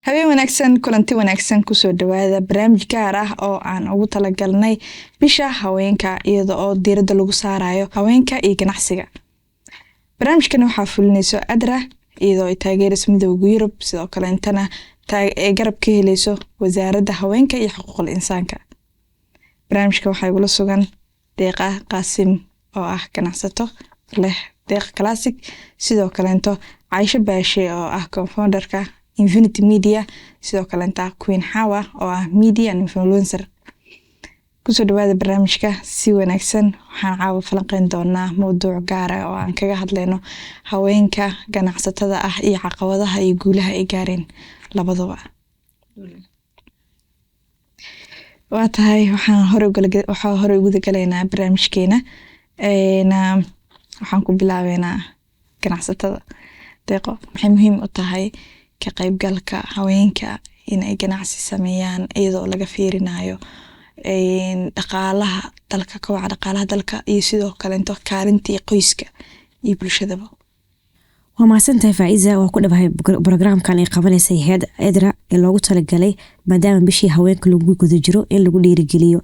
habeen wanaagsan kulanti wanaagsan kusoo dhawaada barnaamij gaar ah oo aan ugu talagalnay bisha haweenka iyada oo diiradda lagu saarayo haweenka iyo ganacsiga. Barnaamijkan waxaa fulinayso Adra iyadoo ay taageerayso Midowga Yurub sidoo kale intana garab ka helayso Wasaaradda Haweenka iyo Xuquuqul Insaanka. Barnaamijka waxaa igula sugan Deeqa Qaasim oo ah ganacsato leh Deeq Classic sidoo kale into Aisha Baashe oo ah co-founderka Infinity Media sidoo kale inta Queen Hawa oo ah media influencer. Kusoo dhawaada barnaamijka si wanaagsan waxaan caawa falanqeyn doonaa mowduuc gaar ah oo aan kaga hadlayno haweenka ganacsatada ah iyo caqabadaha iyo guulaha ay gaareen labaduba. Waa tahay waxaan hore ugu galaynaa barnaamijkeena waxaan ku bilaabeynaa ganacsatada. Deeqo maxay muhiim u tahay ka qaybgalka haweenka in ay ganacsi sameeyaan iyadoo laga fiirinayo dhaqaalaha dalka kobaca dhaqaalaha dalka iyo sidoo kale into kaalintii qoyska iyo bulshadaba. waa mahadsantahay Faiza waa ku dhawahay barnaamijkan ay qabanaysa hay'adda Adra ee loogu talagalay maadaama bishii haweenka lagu guda jiro in lagu dhiirigeliyo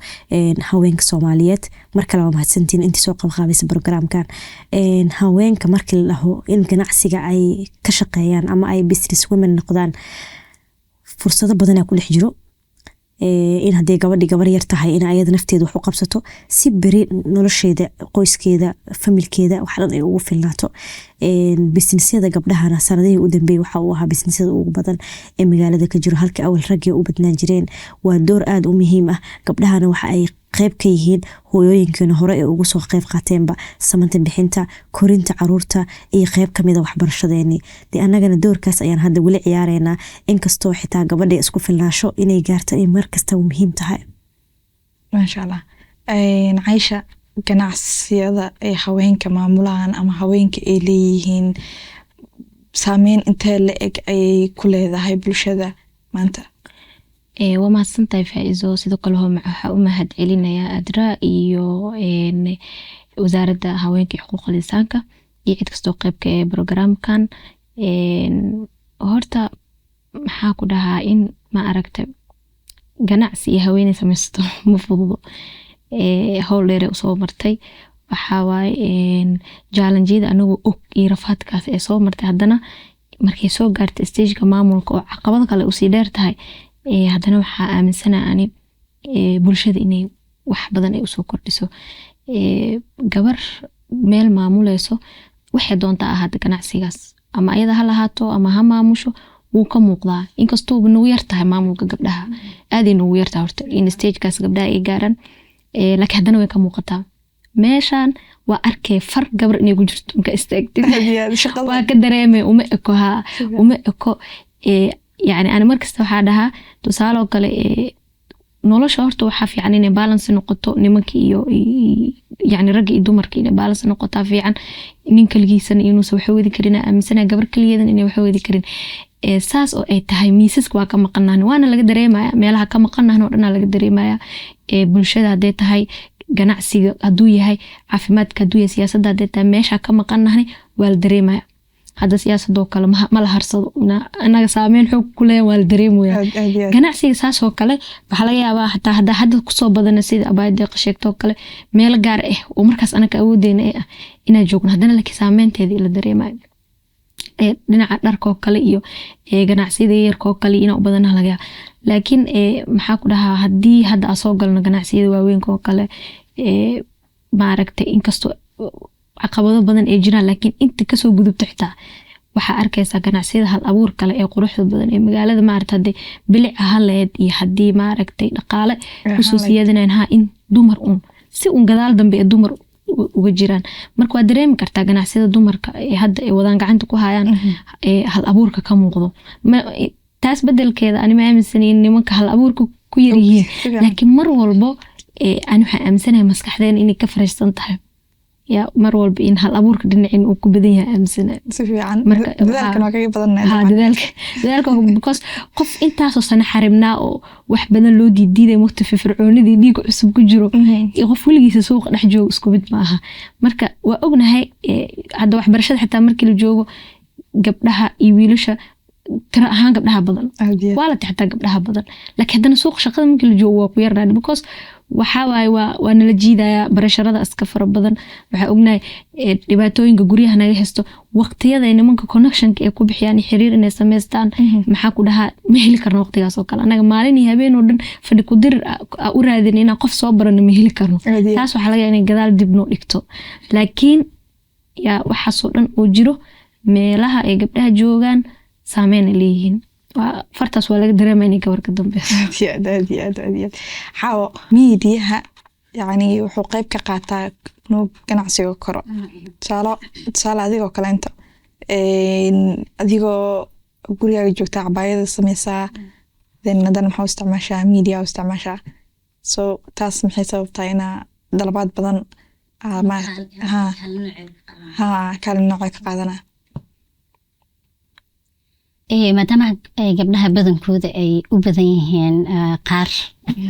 haweenka Soomaaliyeed marka la mahadsantiin intii soo qabanaysa barnaamijkan haweenka markii la dhaho in ganacsiga ay ka shaqeeyaan ama ay business women noqdaan fursado badan ku dhex jiro in haddii gabar yar tahay in ayada nafteeda wax u qabsato si bari nolosheeda qoyskeeda familkeeda wax dhan ay ugu filnaato businessyada gabdhahana sanadihii u dambeeyay waxa uu ahaa businessyada ugu badan ee magaalada ka jiro halka awal ragga u badnaan jireen waa door aad u muhiim ah gabdhahana waxa ay qayb ka yihiin hooyooyinkeena hore ee ugu soo qayb qaateenba samanta bixinta korinta caruurta iyo qayb kamid ah waxbarashadeeni anagana doorkaas ayaan hadda wali ciyaareynaa inkastoo xitaa gabadha isku filnaasho inay gaarto ay markasta muhiim tahay. Masha Allah. Aisha ganacsiyada ay haweenka maamulaan ama haweenka ay leeyihiin saameyn intee la eg ay ku leedahay bulshada maanta. waa mahadsantahay Faizo sidoo kale waxa u mahad celinayaa Adra iyo Wasaaradda Haweenka iyo Xuquuqul Insaanka iyo cid kastoo qayb ka ah barnaamijkan horta maxaa ku dhahaa in ma aragtay ganacsi iyo haweeney samaysto ma fududo hawl dheer u soo martay waxa waaye challenge-yada anagu og iyo rafaadkaas ee soo martay haddana markay soo gaartay stage-ka maamulka oo caqabado kale u sii dheer tahay haddana waxaa aaminsana ani bulshada inay wax badan ay usoo kordhiso gabar meel maamuleyso waxay doontaa ahaata ganacsigaas ama ayada ha lahaato ama ha maamusho wuu ka muuqdaa inkastoo nagu yar tahay maamulka gabdhaha aad nagu yar tahay horta in stage-kaas gabdhaha ay gaaraan laakiin haddana way ka muuqataa meeshaan waa arkay far gabar inay ku jirto marka istaagtid waa ka dareemay uma eko يعني أنا مركز توحدها تسأله كله نولش أرتو وحافي يعني نبالانس نقطة نمكي يعني رجع يدمر كي نبالانس نقطة في عن نينكل جيسن ينوس وحوي ذكرنا أم سنة قبل كل يدن إني وحوي ذكرين ساس أو تهميسس كوا كم قناه وأنا لقى دري ما ميلها كم قناه وأنا لقى دري ما بلشة هديت هاي جناعسي هدوية هاي عفمات كدوية سياسة هديت ماشى كم قناه والدري ما هذا سياسة دوكلا ما لها رصد أنا سامين حب كله والدريم ويا ganacsiga saas oo kale waxa laga yaabaa hataa hadda ku soo badan sida abaayada qasheegto kale meel gaar ah oo markaas anaka awoodeyna ina joogno hadana la saameynteedii la dareemayo dhinaca dharka kale iyo ganacsiyada yarka kale ina u badan laga laakiin maxaa ku dhahaa hadii hadda soo galno ganacsiyada waaweyn oo kale ma aragtay inkastoo caqabado badan ay jiraan laakiin inta ka soo gudubto xitaa waxa arkaysa ganacsiyada hal abuur kale ee quruxda badan ee magaalada ma aragtay bilic ahaleed iyo hadii ma aragtay dhaqaale kusoo siyaadinayna in dumar si gadaal dambe ee dumar uga jiraan marka waa dareemi kartaa ganacsiyada dumarka ee hadda ay wadaan gacanta ku hayaan hal abuurka ka muuqdo taas bedelkeeda ani ma aaminsanayn nimanka hal abuurka ku yar yihiin laakiin mar walbo aan waxa aaminsanahay maskaxdeena inay ka fariisan tahay يا مرول بين هالأمور كدنا إنه كبدينها أمسنا. سفي عن ذلك ما كي بدنا. ذلك because قف أنت أصلا حرمنا أو وحبنا لو دي مختفي فرعوني دي عصب كجرو يغفوا لي سوق نحجو سكوبت معها مركا وأجنا هاي هذا واحد برشة حتى مركي الجو قبلها يويلوش tira ahaan gabdhaha badan waa la taxtaa gabdhaha badan laakiin hadana suuq shaqada markii la joogo waa ku yaraan because waxa waa nala jiidaya barasharada iska fara badan waxa ognahay dhibaatooyinka guryaha naga haysto waqtiyada ay nimanka connectionka ay ku bixiyaan xiriir inay sameystaan maxaa ku dhahaa ma heli karno waqtigaas oo kale anaga maalin iyo habeen oo dhan fadhi ku dir u raadin inaan qof soo barano ma heli karno taas waxa laga inay gadaal dib noo dhigto laakiin yaa waxa soo dhan oo jiro meelaha ay gabdhaha joogaan saameyn leeyihiin fartaas waa laga dareemaa inay gabar ka dambayso aad xawo miidiyaha yani wuxuu qayb ka qaataa inuu ganacsiga koro tusaale adigoo kaleento adigoo gurigaaga joogtaa cabaayada sameysaa haddana maxaa u isticmaashaa miidiya u isticmaashaa so taas maxay sababtaa inaa dalabaad badan kaalin noocay ka qaadanaa maadaama gabdhaha badankooda ay u badan yihiin qaar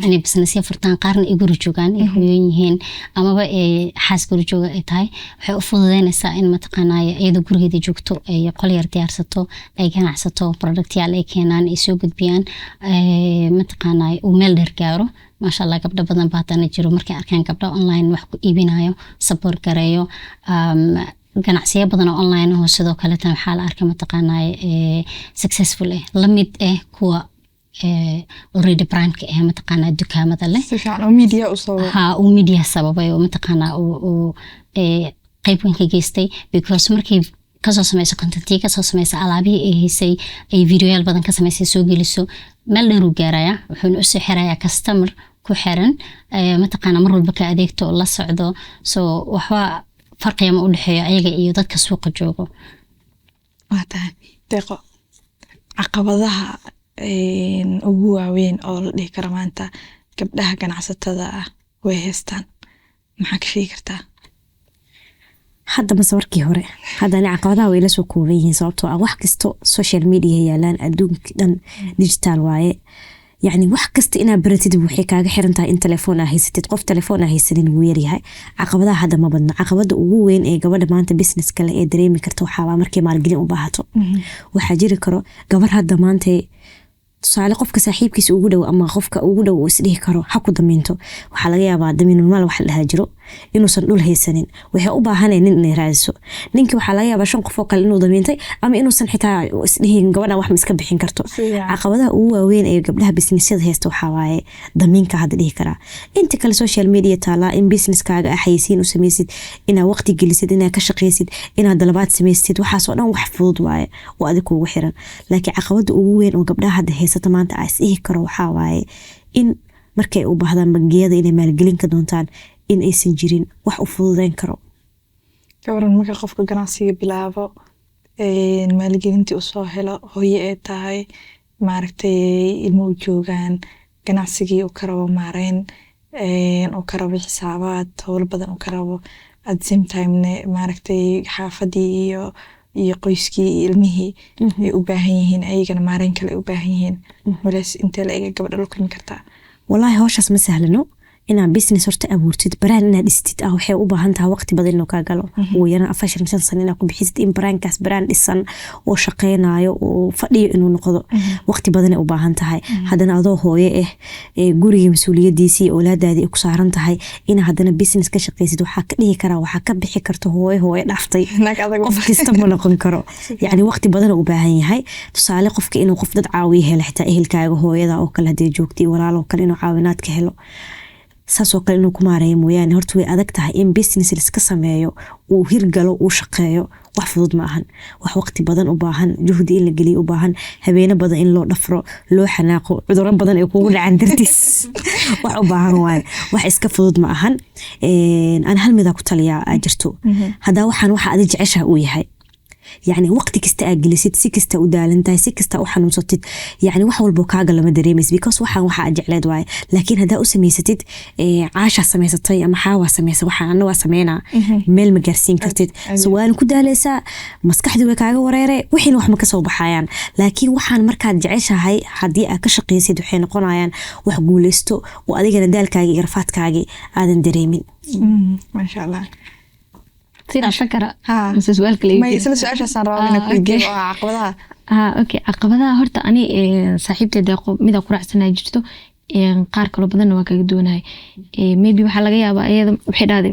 inay businessya furtaan qaarna ay guri joogaan ay hooyan yihiin amaba ay xaas guri jooga ay tahay waxay u fududeynaysaa in mataqaanaya iyada gurigeeda joogto ay qol yar diyaarsato ay ganacsato productyaal ay keenaan ay soo gudbiyaan mataqaanaya uu meel dheer gaaro maasha allah gabdho badan baa hadana jiro markay arkaan gabdho online wax ku iibinayo support gareeyo ganacsiyo badan oo online ah sidoo kale tan waxa la arkay mataqaanay successful lamid kuwa already brand ka mataqaanaa dukaamada leh si fiican oo media u sabab oo media sababay oo mataqaanaa oo qayb weyn ka geystay because markii kasoo samayso content kasoo samayso alaabihii ay haysay ay videoyaal badan ka samaysay soo geliso meel dheer u gaaraya wuxuu u soo xirayaa customer ku xiran mataqaanaa mar walba ka adeegto la socdo so waxba farqiga ma u dhaxeeyo ayaga iyo dadka suuqa joogo waata deeqo caqabadaha ugu waaweyn oo la dhihi karo maanta gabdhaha ganacsatada ah way haystaan maxaa ka sheegi kartaa hadda mase warkii hore haddana caqabadaha way la soo kooban yihiin sababtoo ah wax kasto social media yaalaan adduunka dhan digital waaye يعني wax kasta inaad baratid waxay kaaga xiran tahay in telefoon aad haysatid qof telefoon aad haysanin wuu yaryahay caqabadaha hadda ma badna caqabada ugu weyn ee gabadha maanta business kale ee dareemi karto waxaa markay maalgelin u baahato waxaa jiri karo gabar hadda maanta tusaale qofka saaxiibkiisa ugu dhow ama qofka ugu dhow is dhihi karo ha ku damiinto waxaa laga yaabaa damiin maal wax la jiro inuusan dhul haysanin waxay u baahaneen nin inay raadiso ninki waxaa laga yaabaa 5 qof oo kale inuu damiintay ama inuusan xitaa is dhihin gabadha wax iska bixin karto caqabadaha ugu waaweyn ee gabdhaha businessyada haysta waxaa waaye damiinka hadda dhihi karaa inta kale social media taala in businesskaaga xayisiin u sameysid ina waqti gelisid ina ka shaqeysid ina dalabaad sameysid waxaas oo dhan wax fudud waaye oo adiga ugu xiran laakiin caqabada ugu weyn oo gabdhaha hadda haysata maanta ay is karo waxaa waaye in markay u baahdaan bangiyada inay maalgelin ka doontaan in aysan jirin wax u fududeyn karo gabaran marka qofka ganacsiga bilaabo maalgelintii u soo helo hooyo ay tahay maaragtay ilmo u joogaan ganacsigii u karabo maareyn u karabo xisaabaad howl badan u karabo at the same time maaragtay xaafadii iyo qoyskii ilmihii ay u baahan yihiin ayagana maareyn kale u baahan yihiin walaas intee la ega gabadha dhulkan kartaa wallahi hawshaas ma sahlano inaad business horta abuurtid baraan inaad dhistid waxay u baahan tahay waqti badan inuu kaa galo oo yana 5 sano inaad ku bixisid in baraankaas baraan dhisan oo shaqeynayo oo fadhiyo inuu noqdo waqti badan ay u baahan tahay haddana adoo hooyo guriga mas'uuliyadiisii awlaadaadii ay ku saaran tahay in haddana business ka shaqeysid waxaa ka dhihi karaa waxaa ka bixi karto hooyo dhaaftay qof kasta ma noqon karo yani waqti badan u baahan yahay tusaale qofka inuu qof dad caawiyo helo xitaa ehelkaaga hooyada oo kale hadii joogtay walaalo kale inuu caawinaad ka helo saasoo kale inuu ku maareeyo mooyaane horta way adag tahay in business liska sameeyo uu hirgalo uu shaqeeyo wax fudud ma ahan wax waqti badan u baahan juhdi in la geliyo u baahan habeeno badan in loo dhafro loo xanaaqo cudurro badan ay kugu dhacaan dartiis wax u baahan waaye wax iska fudud ma ahan aan hal mid ku taliyaa jirto hadaa waxaan waxa aad jeceshahay uu yahay يعني وقت كستا أجلسيت سكستا ودالنتاي سكستا وحنوصتت يعني واحد والبوكاغ لما دريمس بيكوس واحد أجعلاد واي لكن هذا أسميستت عاشا سميستي أما حاوا سميس واحد أنا سمينا ميل مجرسين كرتت سواء كده لسا مسكح دوكاغ وريري وحين واحد مكسو بحيان لكن واحد مركز جعيشة هاي حديقة كشقيسيد وحين قنايان وحقولستو وأديك ندالكاغي إرفاتكاغي هذا دريمين ما شاء الله sida shakara ها mise su'aal kale ما يصير سؤال عشان رابنا كل جيب عقبها okay caqabadaha horta ani saaxiibtay deeqo mida ku raacsanay jirto qaar kale badan waa kaga doonahay maybe waxa laga yaabaa ayada waxay dhaaday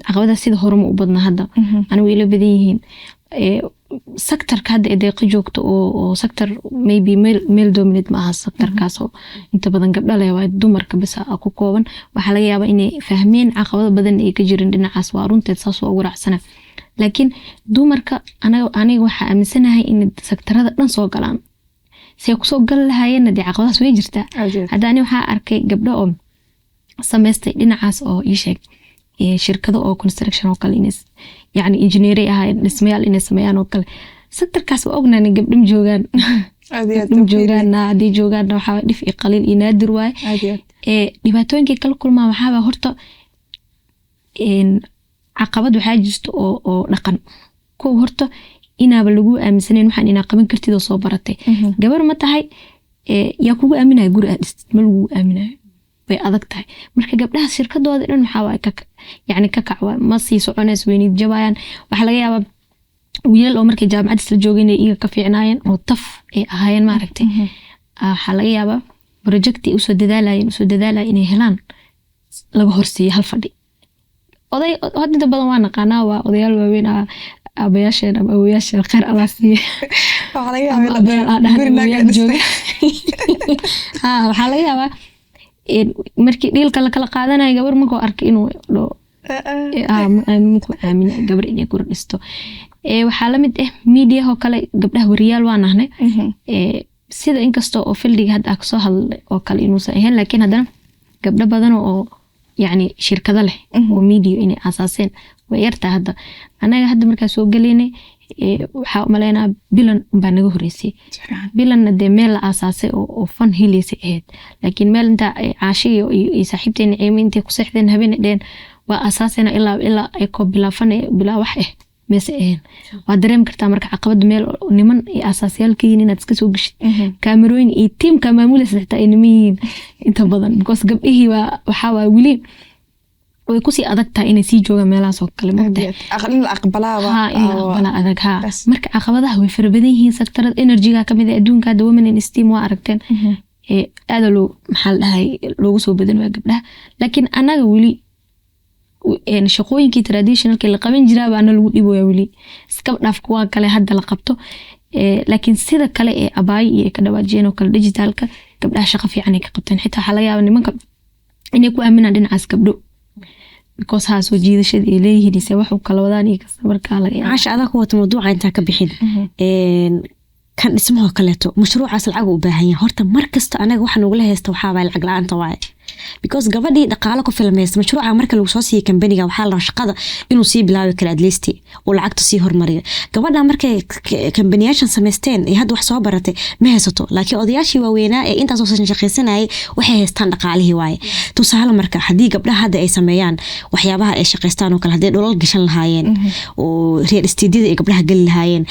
caqabada sida horuma u badna hadda anigu ila badan yihiin sectorka hadda deeqo joogto oo sector maybe male dominant ma aha sectorkaas oo inta badan gabdho leh waa dumarka bas ku kooban waxa laga yaabaa inay fahmeen caqabado badan ay ka jireen dhinacaas waa runteed saas oo ugu raacsana laakiin dumarka aniga waxa aaminsanahay in sectorada dhan soo galaan si ay ku soo gal lahaayeen dee caqabadaas way jirtaa hadda ani waxa arkay gabdho oo sameystay dhinacaas oo ii sheeg shirkado oo construction oo kale inay yani engineer ah dhismayaal inay sameeyaan oo kale sectorkaas waa ognaanay gabdham joogaan hadii joogaan waxaa dhif iyo qaliil iyo naadir waay dhibaatooyinkii kala kulmaa waxaaba horta caqabad waxaa jirto oo dhaqan kow horta inaaba lagu aaminsaneyn waxaan inaa qaban kartid oo soo baratay gabar ma tahay yaa kugu aaminaya guri aad dhistid ma lagu aaminayo way adag tahay marka gabdhaha shirkadooda dhan waxaa waay yani ka kac ma sii soconays weynid jabayaan waxaa laga yaabaa wiilal oo markay jaamacad isla joogeen iyaga ka fiicnaayeen oo taf ay ahaayeen maaragtay waxaa laga yaabaa projecti usoo dadaalayeen inay helaan laga horsiiyo hal fadhi oday hadda badan waa naqaanaa waa odayaal waaweyn aabayaasheen ama awoyaasheen khayr allah siiye waxaa laga yaabaa markii dhiilka la kala qaadanayo gabar markuu arkay inuu aamin gabar inay guri dhisto waxaa lamid media oo kale gabdhaha wariyaal waa nahnay sida inkastoo oo fildiga hadda kasoo hadlay oo kale inuusan ahayn laakiin haddana gabdho badan oo يعني شركة له وميديا إني أساسين ويرتا هذا أنا هذا مركز سوق ليني وحاول ملينا بلن بنجو رئيسي بلن ده ميل أساسي وفن هيليسي هاد لكن ميل أنت عاشي يسحبتين عيمين أنت كسحتين هبين دين وأساسنا إلا إيكو بلا فن بلا وحي مسئين وادريم كرتا مركز عقبد ميل نمن أساسيال كيني نتسكس وقش كاميروين تيم كمامولة سحتا إنميين inta badan because gabdhihii waxa waa wili way ku sii adagtaa inay sii joogaan meelahaas oo kale aqbala adag marka caqabadaha way fara badan yihiin sectorada energy-ga kamid ah adduunka hadda women in STEM waa aragteen aada maxaa la dhahay loogu soo badan waa gabdhaha laakiin anaga wili shaqooyinkii traditionalkii la qaban jiraa baa lagu dhibooyaa wili iska dhaaf kuwa kale hadda la qabto laakiin sida kale ee abaayi iyo ka dhawaajiyeen oo kale digitalka gabdhaha shaqo fiican ay ka qabteen xitaa waxa laga yaabaa nimanka inay ku aaminaan dhinacaas gabdho because haa soo jiidashada ay leeyihiin se wax u kala wadaan iyo kasta markaa laga yaabaa caasha adaa ku wata mawduuca intaa ka bixin kan dhismaha kaleeto mashruucaas lacag u baahan yahay horta mar kasta anaga waxaan ugula haysta waxaa baa lacag la'aanta waaye because gabadhii dhaqaale ku filmaysta mashruuca marka lagu soo siiyay kambaniga waxaa la shaqada inuu sii bilaabi karo at least oo lacagta sii hormariyo gabadha markay kambaniyaashan sameysteen ee hadda wax soo baratay ma haysato laakiin odayaashii waaweynaa ee intaas oo shaqaysanayay waxay haystaan dhaqaalihii waaye tusaale marka haddii gabdhaha hadda ay sameeyaan waxyaabaha ay shaqaystaan oo kale haddii dholol gashan lahaayeen oo real estate ay gabdhaha gali lahaayeen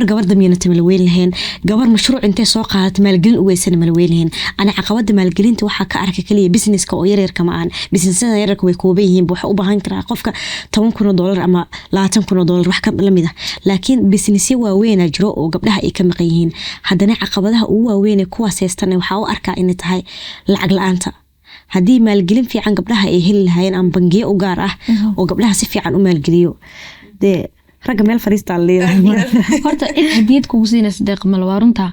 gabar damiinata mala weyn lahayn gabar mashruuc intee soo qaadatay maalgelin u weysan mala weyn lahayn ana caqabada maalgelinta waxaa ka arkay kaliya business oo yaryar kama aan businessada yararka way kooban yihiin waxa u baahan karaa qofka $10,000 ama $20,000 wax ka lamid ah laakiin businessyo waaweyn jiro oo gabdhaha ay ka maqan yihiin haddana caqabadaha ugu waaweyn ee kuwaas haystaan waxa uu arkaa in tahay lacag la'aanta haddii maalgelin fiican gabdhaha ay heli lahaayeen ama bangiyo u gaar ah oo gabdhaha si fiican u maalgeliyo de ragga meel fariista leeyahay horta in hadiyad kugu siinaysa deeq malwaarunta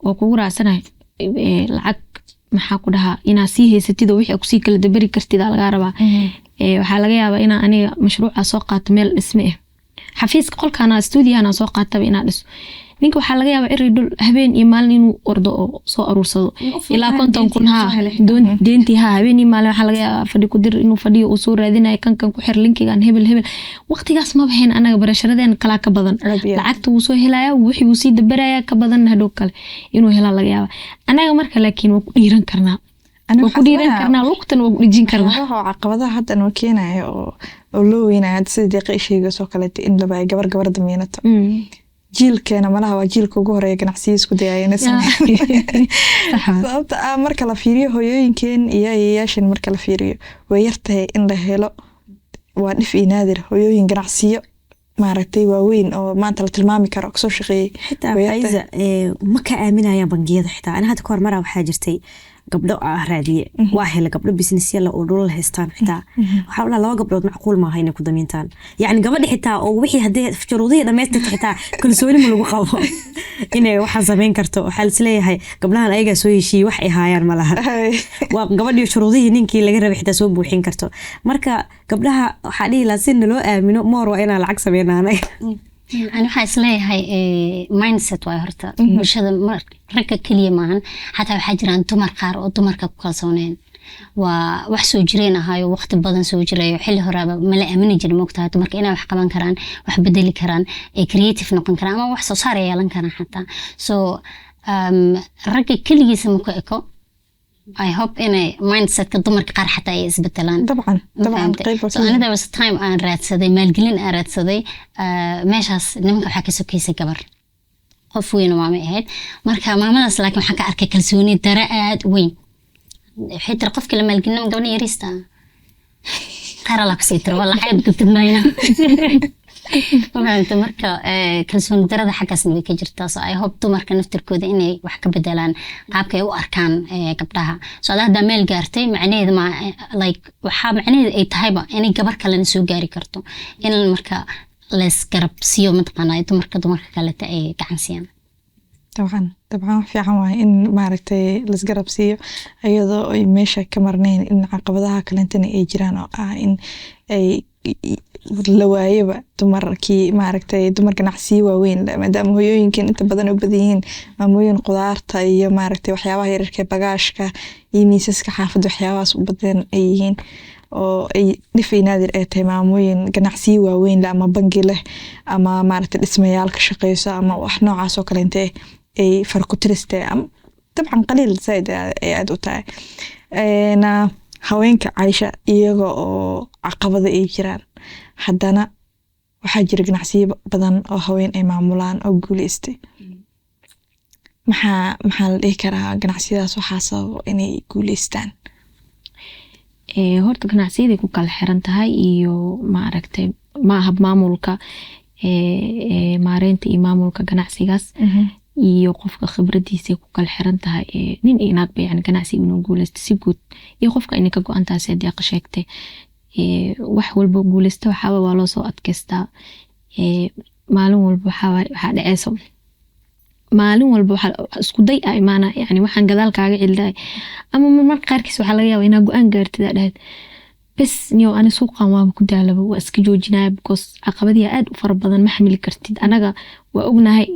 oo kugu raacsanahay lacag maxaa ku dhahaa inaa sii haysatid oo wixii ku sii kala dabari kartid laga rabaa waxaa laga yaabaa inaa aniga mashruuca soo qaato meel dhisme ah xafiiska qolkaana stuudiyaana soo qaataba inaa dhiso ninka waxaa laga yaabaa eri dhul habeen iyo maalin inuu ordo oo soo aruursado ilaa 50,000 deentii habeen iyo maalin waxaa laga yaabaa fadhi ku dir inuu fadhiyo uu soo raadinayo kan ku xir linkigan hebel waqtigaas ma bahayn anaga barasharadeen kala ka badan lacagta uu soo helaya wixii uu sii dabaraya ka badan hadhow kale inuu hela laga yaabaa anaga marka laakiin waa ku dhiiran karnaa luqtan waa ku dhijin karnaa caqabadaha hadda noo keenaya oo loo weynaya sida deeqa sheega soo kale in laba gabar damiinato jiilkeena malaha waa jiilka ugu horeeya ganacsiga isku dayayeen sababta marka la fiiriyo hooyooyinkeen iyo ayayaashan marka la fiiriyo way yartahay in la helo waa dhif naadir hooyooyin ganacsiyo maaragtay waaweyn oo maanta la tilmaami karo kasoo shaqeeyey xitaa faiza ma ka aaminayaan bangiyada xitaa ana hadda kahor maraa waxaa jirtay gabdho raadiye waa hela gabdho business yalla oo dhulal haystaan xitaa waxaa la laba gabdhood macquul maaha inay ku damiintaan yacni gabadha xitaa oo wixii haddii shuruudihii dhammaystirta xitaa kalsooni ma lagu qabo inay waxaan samayn karto waxaa lisleeyahay gabdhahan ayagaa soo heshiiyey wax ay haayaan ma laha waa gabadhii shuruudihii ninkii laga rabay xitaa soo buuxin karto marka gabdhaha waxaa dhihi lahaa si naloo aamino moor waa inaan lacag sameynaanay أنا حاسس ليه هاي mindset واي هرتا مش هذا ركّ كلية معن حتى حجران تمر قار أو تمر كقصونين ووحسو جرينا هاي ووقت بدن سو جري وحل هرابة ملأ من جري موقتها تمر كأنا وحكمان كران وحبدلي كران creative نقن كران ما وحسو صار يالن كران حتى so ركّ كلية سموك إكو I hope إنه mindset كدمر كقار حتى يثبتلان طبعا so أنا there was a time أنا راتسدي مالجلين أنا راتسدي ماشاس نمك حكي سكيسة كبر قف وين وما مهد مركا ما مدرس لكن حكى أركي كلسوني درقات وين حيت رقف كل مالجلين مقولني يريستا ترى لك سيتر والله حاجة قلت لنا فهمت مركا كلسون درada xaggaasna way ka jirtaa so I hope dumarka naftirkooda inay wax ka bedelaan qaabka ay u arkaan gabdhaha so hadda meel gaartay macnaheedu ma like waxa macnaheedu ay tahayba inay gabar kale soo gaari karto in marka lees garab siyo madqanay dumarka kale ay gacan siiyaan طبعا في عوان إن معركتي لسقرب سيو أيضا ماشى كمرنين إن عقبتها كلنتني أي جيران أو إن أي لوايبة دمركي معركتي دمر جناحسي وين ما دام هو يمكن أنت بدن وبدين ماموين قدار تاي معركتي وحياة يركب بجاشك يميسك حافظ وحياة وبدن أيين أو أي نفي نادر أي ماموين جناحسي وين لا ما بنجي له أما معركة الإسماعيل كشقيسة أما وإحنا عاسو كلنتي أي فرق ترستي طبعا قليل زايد أدو تاي أنا هوينك عايشة إيجا أو عقبضة أي جيران حدنا وحاجر جناحسي بدن أو هوين أي معمولان أو جوليستي محل إيه كرا جناحسي داس وحاسة إني جوليستان horta ganacsiyaday ku kala xiran tahay iyo maaragtay maaha maamulka maareynta iyo maamulka ganacsigaas iyo qofka khibradiisa ku kala xiran tahay nin iyo naag bay ganacsi inuu guuleysto si guud iyo qofka inay ka go'antahay sidii ay sheegtay wax walba guuleysto waxa waa loo soo adkaystaa maalin walba waxa dhacayso maalin walba waxa isku day ay maana waxaan gadaal kaaga cilday ama mar qaarkiis waxa laga yaabaa inaad go'aan gaartid aad bas niyo ana suuqan waa ku daalaba waa iska joojinaa because caqabadiya aad u fara badan ma xamili kartid anaga waa ognahay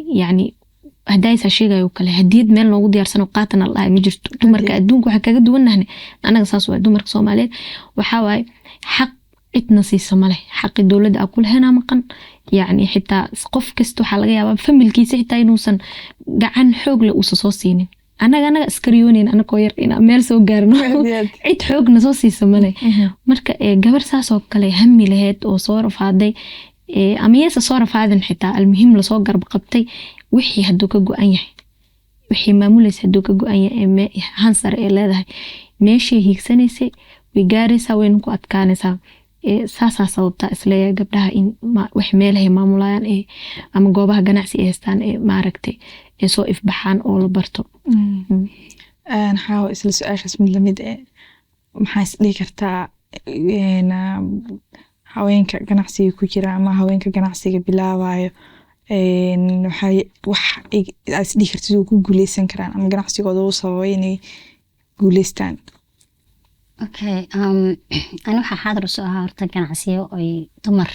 hadaysa sheegayo kale hadiyad meel loogu diyaarsan oo qaatan Allah ma jirto dumarka adduunka waxa kaga duwanahay anaga saas waa dumarka Soomaaliyeed waxa waay xaq idna siisa male xaq dawladda akul hena maqan xitaa qof kasto waxa laga yaabaa familkiisa xitaa inuusan gacan xoog leh u soo siinin anaga iskariyooneen anagoo yar in meel soo gaarno cid xoogna soo siisa male marka gabar saas oo kale hammi lahayd oo soo rafaaday ama yeesa soo rafaadan xitaa almuhim la soo garb qabtay wixii haduu ka go'an yahay wixii maamulaysa haduu ka go'an yahay hansar ee leedahay meeshii hiigsanaysay way gaaraysaa way ku adkaanaysaa saasa sababta isleeyahay gabdhaha in wax meelahay maamulayaan ama goobaha ganacsi ay haystaan maaragtay soo ifbaxaan oo la barto xaawo isla su'aashaas mid lamid maxaa isdhihi kartaa haweenka ganacsiga ku jira ama haweenka ganacsiga bilaabayo wax isdhihi kartid ku guuleysan karaan ama ganacsigooda uu sababay inay guuleystaan okay أنا حاضر سؤال هرت جناسية أي تمر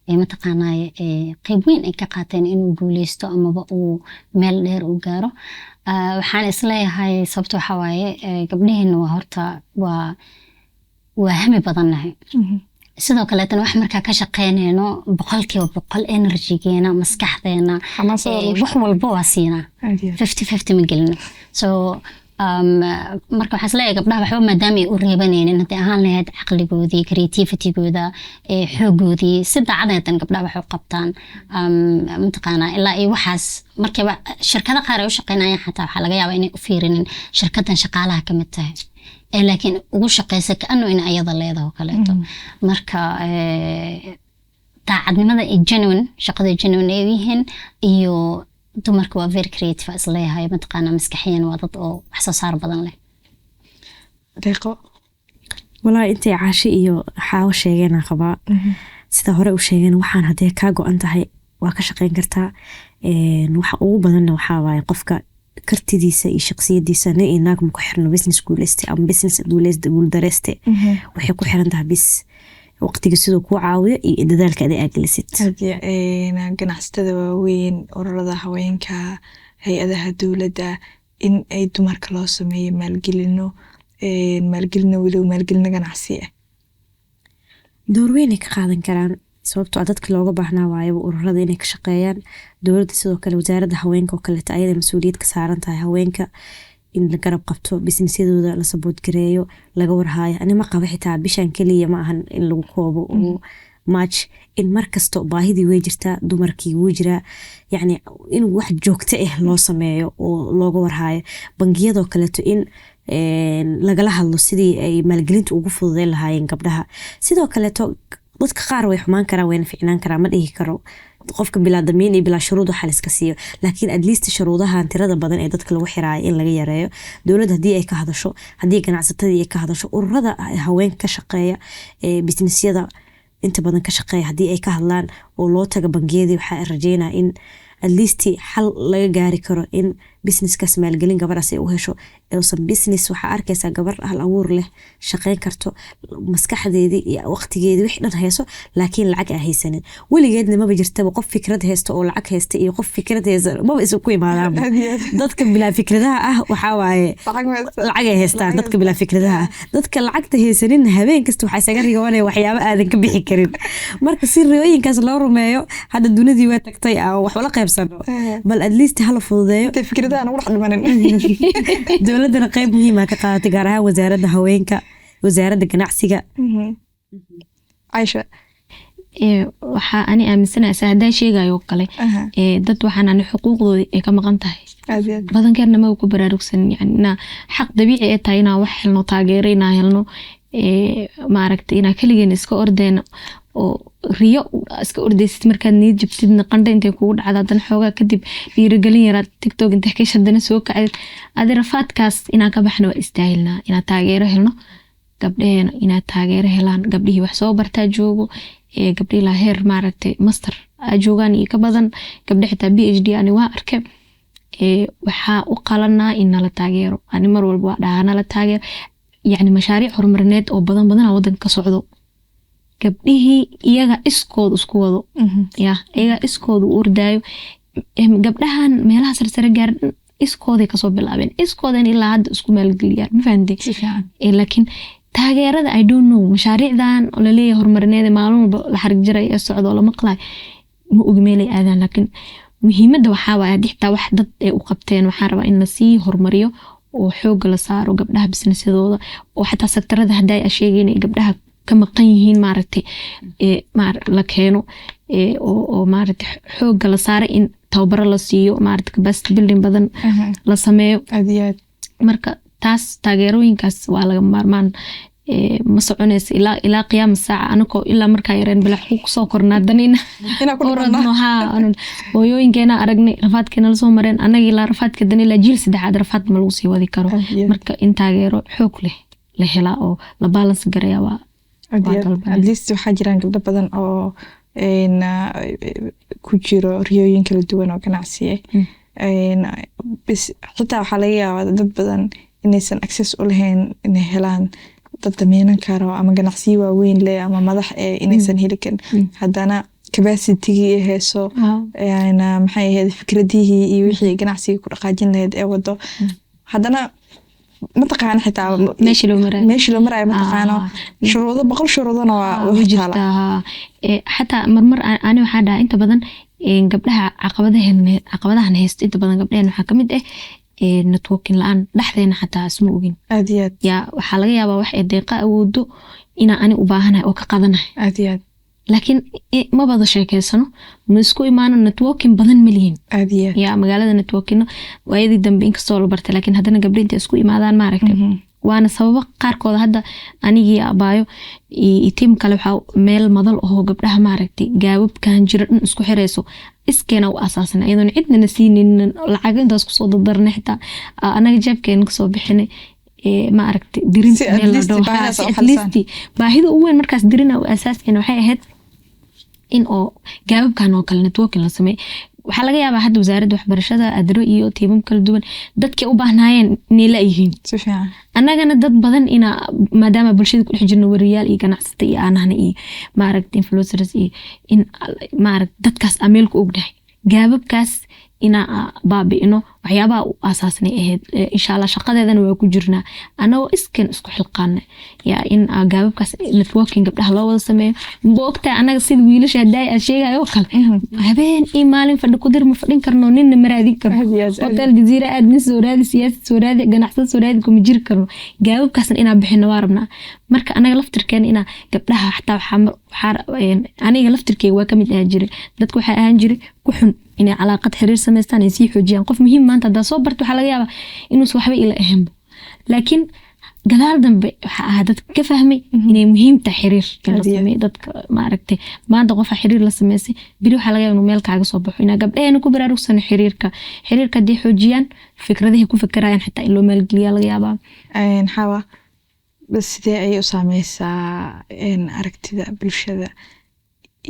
متقناة قيبين إنك قاتين إنه جوليستو أما بقوا مال دير وجاره وحان إسلام هاي صبتو حواي قبله إنه هرت وهم بدنها sidoo kale tan wax markaa ka shaqeynayno boqol energy-geena maskaxdeena wax walba waa siinaa 50-50 ma gelino so marka waxaan isleeyahay gabdhaha waxba maadaama ay u reebanaynin haddii ahaan lahayd caqligoodii creativity-gooda xoogoodii si daacadaydan gabdhaha wax u qabtaan mataqaanaa ilaa ay waxaas markaba shirkada qaar ay u shaqeynayaan xataa waxaa laga yaabaa inay u fiirinin shirkadan shaqaalaha ka mid tahay laakiin ugu shaqeysa kaanu in ayada leedahay kaleeto marka daacadnimada ee genuine shaqada genuine ay yihiin iyo dumarku waa very creative isleeyahay mataqaana maskaxiyan waa dad oo wax soo saar badan leh deeqo walaa intay caasho iyo xaawo sheegeen qabaa sida hore u sheegeen waxaan hadee ka go'an tahay waa ka shaqeyn kartaa waxa ugu badanna waxaa waaye qofka kartidiisa iyo shaqsiyadiisa nin iyo naag ma ku xirno business guuleyste ama business guuldareyste waxay ku xiran tahay bis waqtiga sidoo kuu caawiyo iyo dadaalka aad aagelisid ganacsatada waaweyn ururada haweenka hay-adaha dowladda in ay dumarka loo sameeyo maalgelino weliba maalgelino ganacsi ah door weyn ay ka qaadan karaan sababtoo dadka looga baahnaa waayo ururada inay ka shaqeeyaan dowladda sidoo kale wasaaradda haweenka oo kaleeta ayada mas-uuliyad ka saaran tahay haweenka in la garab qabto businessyadooda la sabood gareeyo laga warhaayo anima qaba xitaa bishan keliya ma ahan in lagu koobo oo match in markasto baahidii way jirtaa dumarkii wuu jiraa yacni in wax joogto ah loo sameeyo oo looga warhaayo bangiyadoo kaleeto in lagala hadlo sidii ay maalgelinta ugu fududeyn lahaayeen gabdhaha sidoo kaleeto dadka qaar way xumaan karaan wayna ficnaan karaan ma dhihi karo qofka bilaa damiin iyo bilaa shuruud waxa la iska siiyo laakiin at least shuruudahan tirada badan ee dadka lagu xiraayo in laga yareeyo dowladda haddii ay ka hadasho haddii ganacsatadii ay ka hadasho ururada haweenka ka shaqeeya businessyada inta badan ka shaqeeya haddii ay ka hadlaan oo loo taga bangiyadii waxaa rajeynaa in at least xal laga gaari karo in businesskaas maalgelin gabadhaas ay u hesho uusan business waxaa arkaysaa gabar hal abuur leh shaqeyn karto maskaxdeedii iyo waqtigeedii wixii dhan hayso laakiin lacag aan haysanin weligeedna maba jirtaba qof fikrad haysto oo lacag haysta iyo qof fikrad haysta maba isu ku imaadaan dadka bilaa fikradaha ah waxaa waaye lacag ay haystaan dadka bilaa fikradaha ah dadka lacagta haysanin habeen kasta waxaa isaga rigoonaya waxyaabo aadan ka bixi karin marka si riyooyinkaas loo rumeeyo hadda dunidii waa tagtay wax wala qaybsano bal at least hala fududeeyo dowladana qayb muhiima ka qaadatay gaar ahaan wasaaradda haweenka wasaaradda ganacsiga Aisha waxaa ani aaminsanayaa hadaa sheegayo kale dad waxaan ani xuquuqdooda ay ka maqan tahay badankeedna ma ku baraarugsan yani inaa xaq dabiici ee tahay inaa wax helno taageero inaa helno maaragtay inaa keligeen iska ordeyno oo riyo iska ordeysid markaad niyad jabtidna qandha intay kugu dhacda haddana xoogaa kadib dhiirigelin yaraad tiktok intay ka shadana soo kacdid adi rafaadkaas inaan ka baxno waa istaahilnaa inaan taageero helno gabdhaheena inaad taageero helaan gabdhihii wax soo bartaa joogo gabdhihii laa heer maaragtay master joogaan iyo ka badan gabdha xitaa PhD ani waa arke waxaa u qalanaa in nala taageero ani mar walba waa dhahaa nala taageero yacni mashaariic horumarineed oo badan badanaa waddanka ka socdo gabdhihii iyaga iskooda isku wado iyaga iskooda u ordaayo gabdhahan meelaha sarsare gaaran iskooday kasoo bilaabeen iskoodan ilaa hadda isku maalgeliyaan ma fahamtay laakiin taageerada I don't know mashaariicdan oo la leeyahay horumarineed maalin walba la xarig jiray ee socdo la maqlay ma og meelay aadaan laakiin muhiimadda waxaa waaye xitaa wax dad ay u qabteen waxaa rabaa in la sii horumariyo oo xoog la saaro gabdhaha businessadooda oo xataa sektarada hadda ay sheegeen gabdhaha ka maqan yihiin maaragtay la keeno oo maaragtay xoog la saaro in tababaro la siiyo maaragtay capacity building badan la sameeyo marka taas taageerooyinkaas waa laga maarmaan ma soconaysa ilaa qiyaam saaca anakoo ilaa markaa yareen bila xuquuq soo kornaadanina oradno hooyooyinkeena aragnay rafaadkeena la soo mareen annaga ilaa rafaadka dan ilaa jiil saddexaad rafaad ma lagu sii wadi karo marka in taageero xoog leh la helaa oo la balance garaya waa at least waxaa jiraan gabdho badan oo ku jiro riyooyin kala duwan oo ganacsi xitaa waxaa laga yaabaa dad badan inaysan access u lahayn inay helaan dad damiinan karo ama ganacsiyo waaweyn leh ama madax inaysan heli karin haddana capacitigii heeso maxay ahayd fikradihii iyo wixii ganacsiga ku dhaqaajin lahayd ee wado haddana mataqaana xitaa meeshii loo maraayo mataqaano shuruudo 100 shuruudona waa jirtaa xataa marmar ani waxaa dhahaa inta badan gabdhaha caqabadahan haysta inta badan gabdhaheen waxaa kamid networking la-aan dhexdeena xataa isma ogin yaa waxaa laga yaabaa wax ay deeqa awoodo inaa ani u baahanahay oo ka qadanahay laakiin ma bada sheekeysano ma isku imaano networking badan malihin yaa magaalada networking waayadii dambe inkastoo la bartay laakiin haddana gabdho intay isku imaadaan maaragtay waana sababo qaarkood hadda anigii abaayo tiim kale waxaa meel madal oo gabdhaha maaragtay gaababkan jira dhan isku xirayso iskeena u asaasana iyadoon cidna siinin lacag intaas kusoo dardarnay xitaa anaga jeebkeena kasoo bixinay maaragtay dirin meel la dhaho at least baahida ugu weyn markaas dirina asaaskeena waxay ahayd in oo gaababkan oo kale networking la sameeyo waxaa laga yaabaa hadda wasaaradda waxbarashada adro iyo tiimam kala duwan dadkii u baahnaayeen inay la yihiin si fiican annagana dad badan ina maadaama bulshada ku dhex jirno wariyaal iyo ganacsata iyo aanahna iyo maaragta influencers iyo in maaragta dadkaas ameelku ognahay gaababkaas ina baabi'ino waxyaabaha u asaasnay ahayd insha Allah shaqadeedana waa ku jirnaa anagoo iskan isku xilqaanay yaa in gaababkaas networking gabdhaha loo wada sameeyo boogta anaga sida wiilasha haday aan sheegayo kale habeen iyo maalin fadhi ku dir ma fadhin karno ninna maraadin karno hotel jazeera aad nin soo raadi siyaasad soo raadi ganacsada soo raadi kuma jiri karno gaababkaasna ina bixino waa rabnaa marka anaga laftirkeen ina gabdhaha xataa waxaa aniga laftirkeyga waa kamid ahaan jiray dadku waxaa ahaan jiray ku xun inay calaaqad xiriir sameystaan ay sii xoojiyaan qof muhiim maanta hadaa soo barto waxaa laga yaabaa inuusan waxba ila ahaynba laakiin gadaal dambe waxaa ahaa dadka ka fahmay inay muhiim tahay xiriir in la sameeyo dadka maaragtay maanta qofa xiriir la sameysay biri waxaa laga yaabaa inuu meel kaaga soo baxo inaa gabdhaheena ku baraarugsan xiriirka haddii xoojiyaan fikradahay ku fikirayaan xitaa in loo maalgeliyaa laga yaabaa xawa bas sidee ayay u saameysaa aragtida bulshada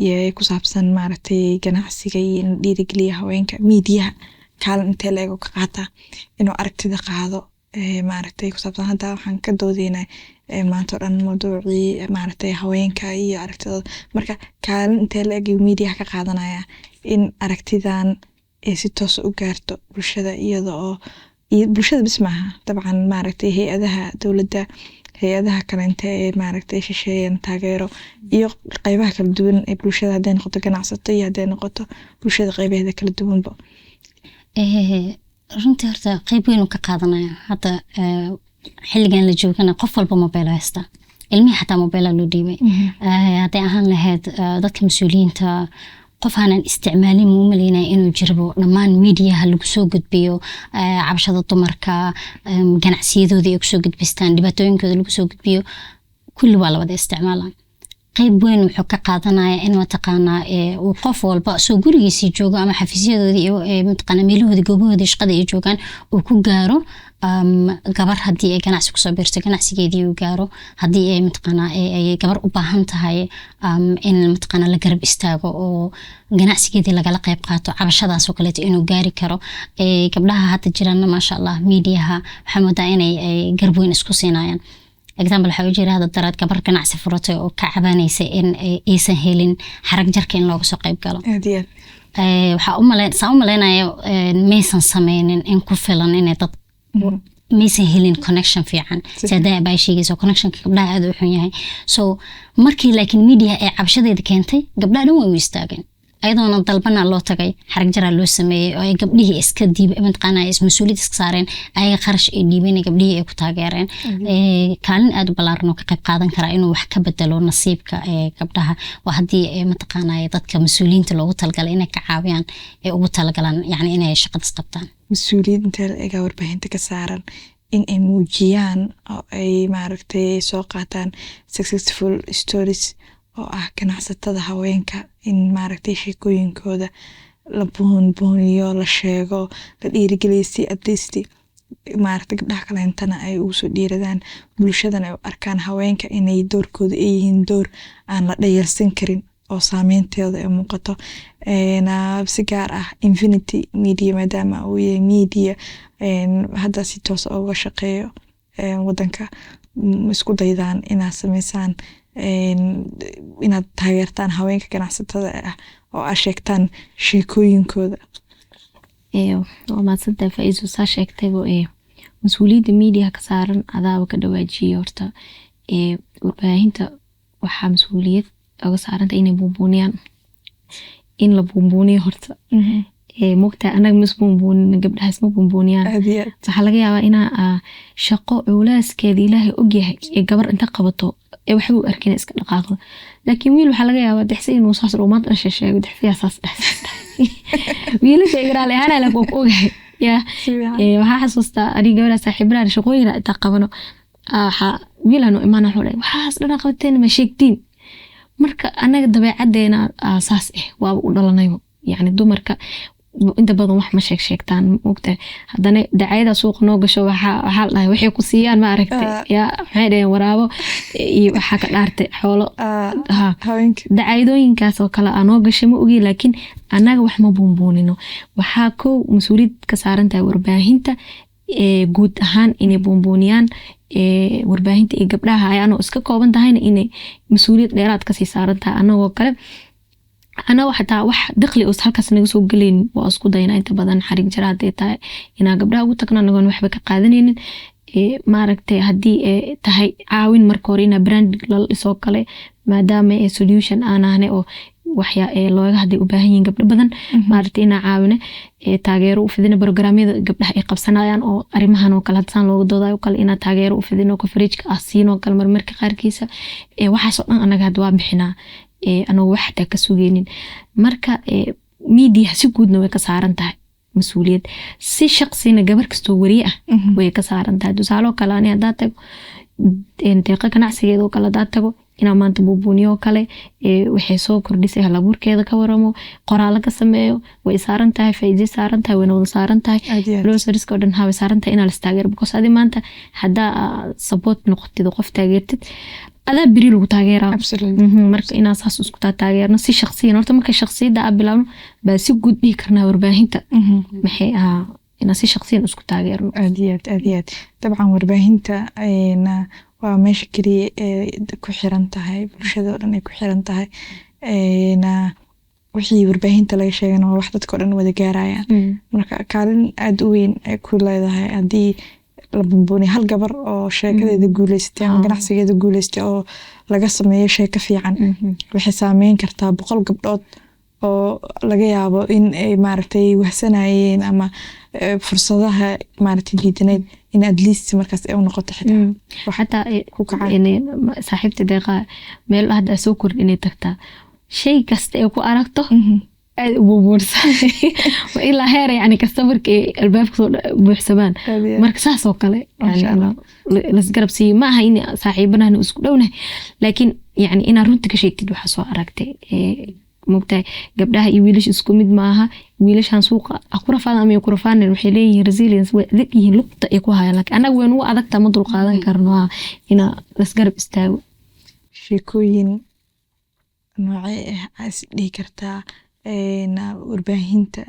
iyo ku saabsan maaragtay ganacsiga iyo in dhiirigeliya haweenka miidiyaha kaalin intee la eego ka qaata inuu aragtida qaado maaragtay ku saabsan hadda waxaan ka doodeynaa maanta oo dhan mawduucii maaragtay haweenka iyo aragtidooda marka kaalin intee la eego miidiyaha ka qaadanaya in aragtidan si toos u gaarto bulshada iyada oo iyo bulshada bis maaha dabcan maaragtay hay-adaha dowladda hay-adaha kalenta ee maaragtay shisheeyeen taageero iyo qaybaha kala duwan ee bulshada hadday noqoto ganacsato iyo hadday noqoto bulshada qaybaheeda kala duwanba runtii horta qayb weyn uu ka qaadanaya hadda xilligan la joogana qof walba mobile haysta ilmihi xataa mobile loo dhiibay hadday ahaan lahayd dadka mas-uuliyiinta qof aanan isticmaalin muu maleynaya inuu jirbo dhammaan miidiyaha lagu soo gudbiyo cabashada dumarka ganacsiyadooda ay kusoo gudbistaan dhibaatooyinkooda lagu soo gudbiyo kulli waa la wada isticmaalaa qayb weyn wuxuu ka qaadanaya in mataqaanaa uu qof walba soo gurigiisii joogo ama xafiisyadoodii mataqaanaa meelahoodii goobahoodii shaqada ay joogaan uu ku gaaro gabar haddii ay ganacsi kusoo biirto ganacsigeedii uu gaaro haddii ay mataqaanaa ay gabar u baahan tahay in mataqaanaa la garab istaago oo ganacsigeedii lagala qayb qaato cabashadaas oo kaleeto inuu gaari karo gabdhaha hadda jirana maasha allah miidiyaha waxaa moodaa inay garab weyn isku siinayaan example waxaa u jira hadda daraad gabar ganacsi furatay oo ka cabanaysa in aysan helin xarag jarka in looga soo qayb galo waxaa u maleynaya maysan sameynin in ku filan inay dad maysan helin connection fiican sidaa baa sheegaysa connectionka gabdhaha aad u xun yahay so markii laakiin media ay cabshadeeda keentay gabdhaha dhan way u istaageen ayadoona dalbana loo tagay xarag jaraa loo sameeyey oo ay gabdhihii iska diib mataqaanaa mas-uuliyad iska saareen ayaga qarash ay dhiibeen gabdhihii ay ku taageereen kaalin aad u ballaaran oo ka qayb qaadan karaa inuu wax ka bedelo nasiibka gabdhaha waa haddii mataqaanaa dadka mas-uuliyiinta loogu talagalay inay ka caawiyaan ay ugu talagalaan yacni inay shaqadas qabtaan mas-uuliyiin intee la egaa warbaahinta ka saaran in ay muujiyaan oo ay maaragtay soo qaataan successful stories oo ah ganacsatada haweenka in maaragtay sheekooyinkooda la buunbuuniyo la sheego la dhiirigeliyo si atleast maaragtay gabdhaha kaleentana ay ugu soo dhiiradaan bulshadana ay u arkaan haweenka inay doorkooda ay yihiin door aan la dhayalsan karin oo saameynteeda ay muuqato si gaar ah Infinity Media maadaama uu yahay media hadda si toos uga shaqeeyo wadanka isku daydaan inaad sameysaan inaad taageertaan haweenka ganacsatada ah oo aad sheegtaan sheekooyinkooda waa maadsantaa faiiso saa sheegtaybo mas-uuliyadda miidiyaha ka saaran adaaba ka dhawaajiye horta warbaahinta waxaa mas-uuliyad oga saaranta inay buunbuuniyaan in la buunbuuniyo horta mogtaa anaga mas buunbuunin gabdhahaas ma buunbuuniyaan waxaa laga yaabaa inaa shaqo culaaskeeda ilaahay ogyahay ee gabar inta qabato waxay u arkeen iska dhaqaaqdo laakiin wiil waxaa laga yaabaa dixsi inuu saas rumaad dhasha sheego dixsiyaa saas wiilasha igraale ahaan la ku ogahay waxaa xasuustaa aniga gabadha saaxiibada shaqooyina inta qabano wiilano imaana xulay waxaas dhan qabteen ma sheegtiin marka anaga dabeecadeena asaas waa u dhalanaymo yani dumarka inta badan wax ma sheegtaan moogtaa haddana dacayada suuqa noo gasho waxaa la dhahay waxay ku siiyaan ma aragtay yaa maxay dhaheen waraabo iyo waxaa ka dhaartay xoolo dacaydooyinkaas oo kale noo gashay ma ogi laakiin annaga wax ma buunbuunino waxaa kow mas-uuliyad ka saaran tahay warbaahinta guud ahaan inay buunbuuniyaan warbaahinta iyo gabdhaha ayaanoo iska kooban tahayna inay mas-uuliyad dheeraad kasii saaran tahay anagoo kale anagoo xataa wax dakhli oo halkaas naga soo galeyn waa isku dayna inta badan xarig jara haday tahay inaa gabdhaha ugu tagno anagoon waxba ka qaadanaynin maaragtay haddii tahay caawin marka hore inaa brand lala dhisoo kale maadaama solution aan ahne oo waxyaa looga hadday u baahan yihiin gabdho badan maaragtay inaa caawine taageero u fidina programyada gabdhaha ay qabsanayaan oo arrimahan oo kale hadsaan looga doodayo kale inaa taageero u fidino coverageka siinoo kale marmarka qaarkiisa waxaasoo dhan anaga hadda waa bixinaa anoo wax xataa ka sugeynin marka media si guudna way ka saaran tahay mas-uuliyad si shaqsina gabar kastoo wariye ah way ka saaran tahay tusaaloo kale ani haddaa tago deeqa ganacsigeeda oo kale haddaa tago inaa maanta buubuuniyo kale waxay soo kordhisay halabuurkeeda ka waramo qoraalo ka sameeyo way saaran tahay faa'iido saaran tahay wayna wada saaran tahay groceries-ka oo dhan way saaran tahay inaa la istaageero because adi maanta haddaa support noqotid qof taageertid adaa beri lagu taageeraa marka inaa saas isku taageerno si shaqsiyan horta marka shaqsiyada aa bilaabno baa si guud dhihi karnaa warbaahinta maxay inaa si shaqsiyan isku taageerno aad iyo aad dabcan warbaahinta waa meesha keliya ku xiran tahay bulshada oo dhan ay ku xiran tahay wixii warbaahinta laga sheegana waa wax dadka oo dhan wada gaarayaan marka kaalin aada u weyn ay ku leedahay haddii la buunbuuniyo hal gabar oo sheekadeeda guuleysatay ama ganacsigeeda guuleystay oo laga sameeyo sheeko fiican waxay saameyn kartaa 100 gabdhood oo laga yaabo in ay maaragtay wahsanayeen ama fursadaha maaragtay diidaneed in at least markaas ay u noqoto xataa ku kacay saaxiibta deeqa meel hadda soo kordhin inay tagtaa shay kasta ay ku aragto aad u buursan ilaa heer yani customerka albaabka soo buuxsamaan marka saas oo kale yani la garab si ma aha in saaxiibanaha isku dhownahay laakiin yani ina runta ka sheegtid waxa soo aragtay mugtahay gabdhaha iyo wiilash isku mid maaha wiilashan suuqa ku rafaadan ama ku rafaanan waxay leeyihiin resilience way leeyihiin lugta ay ku hayaan laakiin anagu weyn u adagta ma dul qaadan karno ina las garab istaago sheekooyin noocay as dhigi kartaa warbaahinta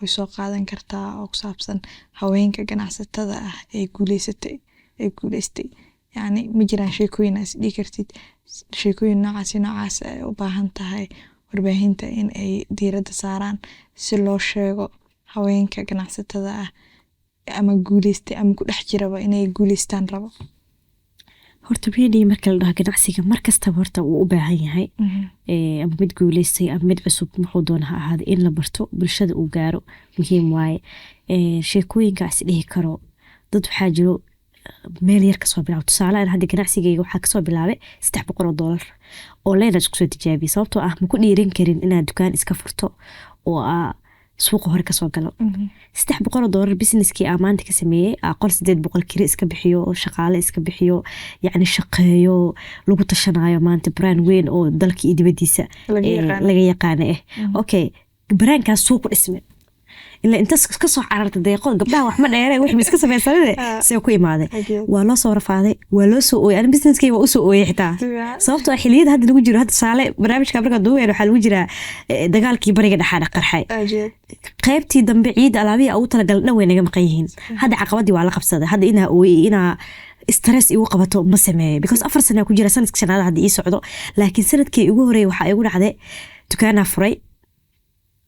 way soo qaadan kartaa oo ku saabsan haweenka ganacsatada ah ee guuleystay yani ma jiraan sheekooyin as dhigi kartid sheekooyin noocaas ay u baahan tahay warbaahinta in ay diiradda saaraan si loo sheego haweenka ganacsatada ah ama guuleystay ama ku dhex jiraba inay guuleystaan rabo horta media marka la dhaho ganacsiga markastaba horta uu u baahan yahay ama mid guuleystay ama mid cusub wuxuu doona ha ahaada in la barto bulshada uu gaaro muhiim waaye sheekooyinkaas dhihi karo dad waxaa jiro meel yar kasoo bilaabo tusaale hadda ganacsigayga waxaa kasoo bilaabay $300 oo leena isku soo tijaabiyay sababtoo ah ma ku dhiiran karin inaad dukaan iska furto oo suuqa hore kasoo galo $300 businesskii maanta ka sameeyey qol 800 kiri iska bixiyo oo shaqaale iska bixiyo yani shaqeeyo lagu tashanayo maanta brand weyn oo dalka iyo dibadiisa laga yaqaan okay brandkaas suuq dhisme إلا أنت كسر عرض دقيقة قبلها وأحمد عيرة وإحنا بس كسر في السنة سيكون ماذا والله صورف هذا ولا سوء أنا بزنس كي وأسوء حتى صوبته حليد هذا اللي وجرا هذا صالح برامج كبرك الضوء يعني حل وجرا دجال كبر يقدر حدا قرحي قيبتي دم بعيد على أو تلقى وين جم قيهين هذا عقباتي وعلى قبصة هذا إنا استرس إيوه قبته ما سمع because أفر سنة كوجرا سنة كشنا هذا هذا يسعده لكن سنة كي يقول ري وحيقول هذا تكان فري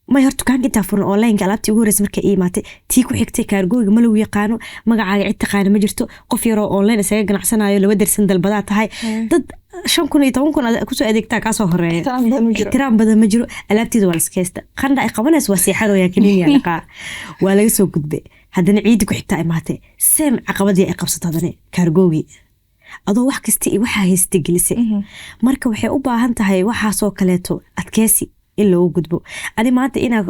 ما يهرتو كان جدا فرن أونلاين قلبتي وجورس مركا إيه ماتي تيكو حكتي كارجو ملو يقانو ما قاعد عدت قانو ما جرتو قف يرو أونلاين سيجا نحسنا يلو ودر سندل بدأت هاي ضد شون كنا يتوقعون كوسو أديك تاكاسو هرّي احترام بدل مجرو قلبتي دوال سكيستا خلنا إقامنا وسيحة ويا كلين يعني قا ولا يسوق قدبي هذا نعيدك حتى ماتي سام عقبدي إقامة هذا كارجوي adoo wax kasta iyo waxa haystay gelisay marka waxay u baahan tahay waxa soo kaleeto adkeysi in loogu gudbo ani maanta inaa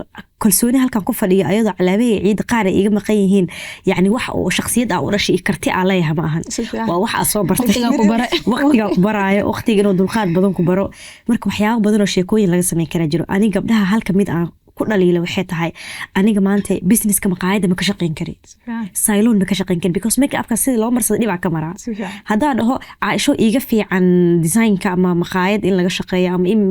kalsooni halkan ku fadhiyo ayadoo calaamahii ciid qaar ay iga maqan yihiin yacni wax oo shakhsiyad ah u dhashay iyo karti aan leeyahay ma ahan waa wax aad soo bartay waqtigaa ku baraayo waqtiga inuu dulqaad badan ku baro marka waxyaabo badan oo sheekooyin laga sameyn karaa jiro aniga gabdhaha halka mid aan ku dhaliila waxay tahay aniga maanta businesska maqaayada ma ka shaqeyn kari sayloon ma ka shaqeyn kari because make upka sida loo marsado dhibac ka maraa haddaan dhaho caaisho iiga fiican designka ama maqaayad in laga shaqeeyo ama in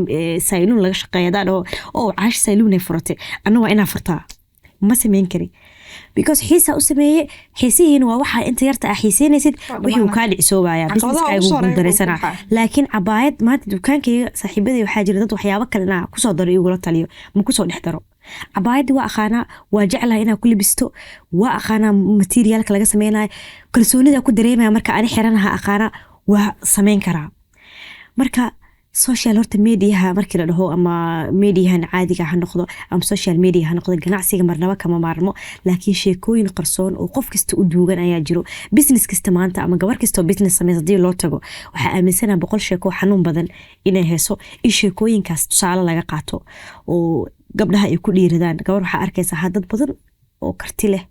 sayloon laga shaqeeyo haddaan dhaho oo caaisho sayloon ay furatay anna waa inaa furtaa ma sameyn kari because xiisa u sameeyey xiisihiina waa waxa inta yarta ah xiiseynaysid wixii uu kaa dhicisoobayaa businesskaagu guuldaraysanaa laakiin cabaayad maanta dukaankayga saaxiibadii waxaa jira dad waxyaabo kale inaa kusoo daro igula taliyo ma kusoo dhex daro cabaayadii waa aqaanaa waa jeclaha inaa ku libisto waa aqaanaa materiaalka laga sameynayo kalsoonida ku dareemaya marka ani xiranaha aqaana waa sameyn karaa marka social horta mediaha markii la dhaho ama mediahan caadiga ha noqdo ama social media ha noqdo ganacsiga marnaba kama maarmo laakiin sheekooyin qarsoon oo qof kasta u duugan ayaa jiro business kasta maanta ama gabar kasta oo business sameys hadii loo tago waxaa aaminsanaa 100 sheeko xanuun badan inay heeso in sheekooyinkaas tusaale laga qaato oo gabdhaha ay ku dhiiradaan gabar waxaa arkaysaa dad badan oo karti leh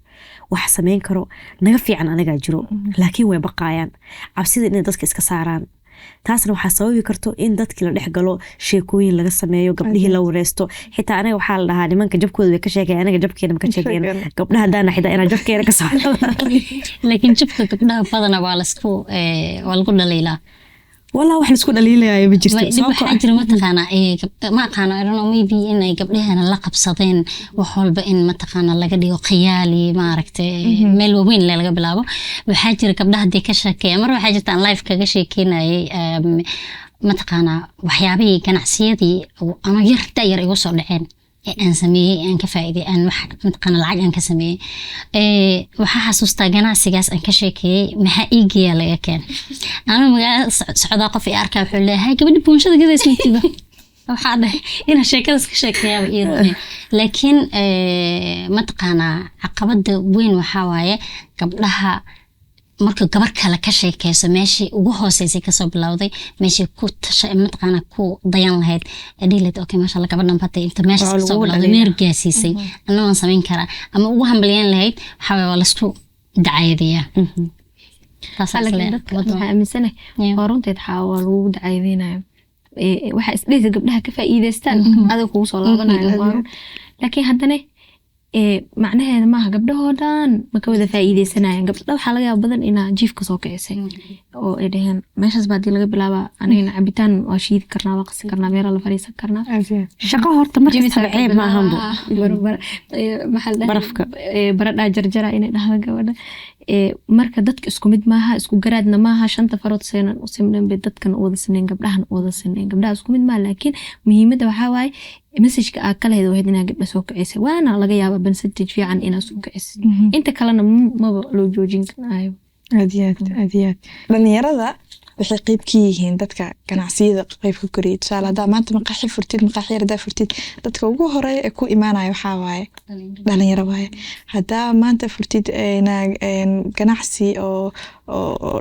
wax sameyn karo naga fiican anagaa jiro laakiin way baqayaan cabsida inay dadka iska saaraan taasna waxaa sababi karto in dadkii la dhex galo sheekooyin laga sameeyo gabdhihii la wareysto xitaa anaga waxaa la dhahaa nimanka jabkooda way ka sheekeeyaan anaga jabkeena ma ka sheekeyn gabdhaha haddaana xitaa inaan jabkeena ka saarno laakiin jabka gabdhaha badana waa lagu dhaliilaa والله wax la isku dhaliilayo ma jirto waxaa jira mataqaana ma aqaano I don't know maybe in ay gabdhahana la qabsadeen wax walba in mataqaana laga dhigo khiyaali ma aragtay meel weyn laga bilaabo waxaa jira gabdhaha hadii ka sheekeeya mar waxaa jirta aan live kaga sheekeynayay mataqaana waxyaabihii ganacsiyadii ama yar igu soo dhaceen aan sameeyay aan ka faa'iiday aan wax mataqaana lacag aan ka sameeyay waxaa xasuustaa ganacsigaas aan ka sheekeeyay maxaa iigiya laga keen ana magaalada socdaa qof ay arkaa wuxuu leeyahay gabadha buunshada gadaysantiba waxaa dhahay ina sheekadaas ka sheekeeyaa iyadoo laakiin mataqaana caqabada weyn waxaa waaye gabdhaha marka gabar kale ka sheekeyso meeshii ugu hooseysay kasoo bilowday meeshii ku tashay mataqaana ku dayan lahayd adilad okay masha Allah gabadhan batay inta meeshii kasoo bilowday meer gaasiisay anna waan sameyn karaa ama ugu hambaliyeen lahayd waxa waa la isku dacaayadiyaa waxaa aaminsanahay oo runteed waa lagu dacaayadeynayo waxaa isdhehaysa gabdhaha ka faa'iidaystaan adiga kugu soo laabanayo laakiin haddana macnaheeda maaha gabdhahoo dhan ma ka wada faa'iideysanayaan gabdha waxaa laga yaaba badan inaa jiifka soo kicisay oo ay dhaheen meeshaas baa hadii laga bilaaba anigana cabitaan waa shiidi karnaa waa qasi karnaa meela la fariisan karnaa shaqo horta markasta ceeb ma ahanbo barafka baradhaa jarjara inay dhahda gabadha marka dadka isku mid maaha isku garaadna maaha shanta farood seenan u simnan bay dadkan u wada sineen gabdhahan u wada sineen gabdhaha isku mid maaha laakiin muhiimadda waxaa waaye messageka aad ka lahayd wahayd inaa gabdha soo kacisay waana laga yaaba percentage fiican inaa soo kacisay inta kalena maba loo joojin karayo aad iyo aad dhalinyarada waxay qayb ka yihiin dadka ganacsiyada qayb ka koriyay tusaale haddaa maanta maqaaxi furtid maqaaxi yardaa furtid dadka ugu horeeya ee ku imaanaya waxaa waaye dhalinyaro waaye haddaa maanta furtid ganacsi oo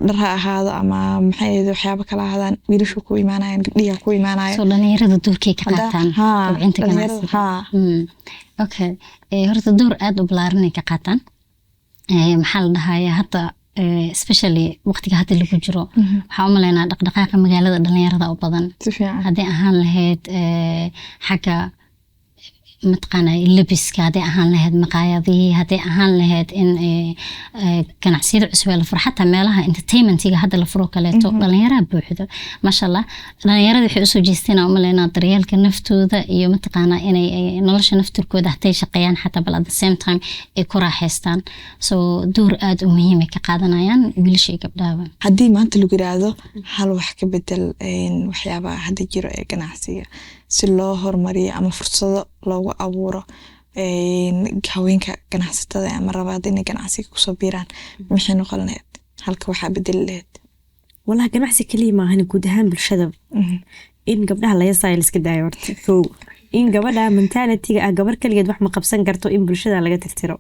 dhar ha ahaado ama maxay waxyaabo kala ahaadaan wiilashu ku imaanayaan gabdhiha ku imaanayo soo dhalinyarada doorkay ka qaataan kobcinta ganacsiga okay horta door aad u ballaaran ay ka qaataan maxaa la dhahayaa hadda especially waqtiga hadda lagu jiro waxaa u maleynaa dhaqdhaqaaqa magaalada dhalinyarada u badan haddii ahaan lahayd xagga mataqaana labiska haddii ahaan lahayd maqaayadihii haddii ahaan lahayd in ganacsiyada cusub ee la furo xataa meelaha entertainmentiga hadda la furo kaleeto dhalinyaraha buuxdo maasha Allah dhalinyarada waxay usoo jeesteen u maleynaa daryeelka naftooda iyo mataqaana inay nolosha naftirkooda hatay shaqeeyaan xataa bal at the same time ay ku raaxaystaan so door aad u muhiim ah ka qaadanayaan wiilasha iyo gabdhaha haddii maanta lagu yiraahdo hal wax ka bedel waxyaabaha hadda jiro ee ganacsiga si loo horumariyo ama fursado loogu abuuro haweenka ganacsatada ama rabaad inay ganacsiga kusoo biiraan maxay noqon lahayd halka waxaa bedeli lahayd والله ganacsi kaliya maahan guud ahaan bulshada in gabdhaha laga saayl iska daayo horta kow in gabadha mentality-ga gabar kaligeed wax ma qabsan karto in bulshada laga tirtiro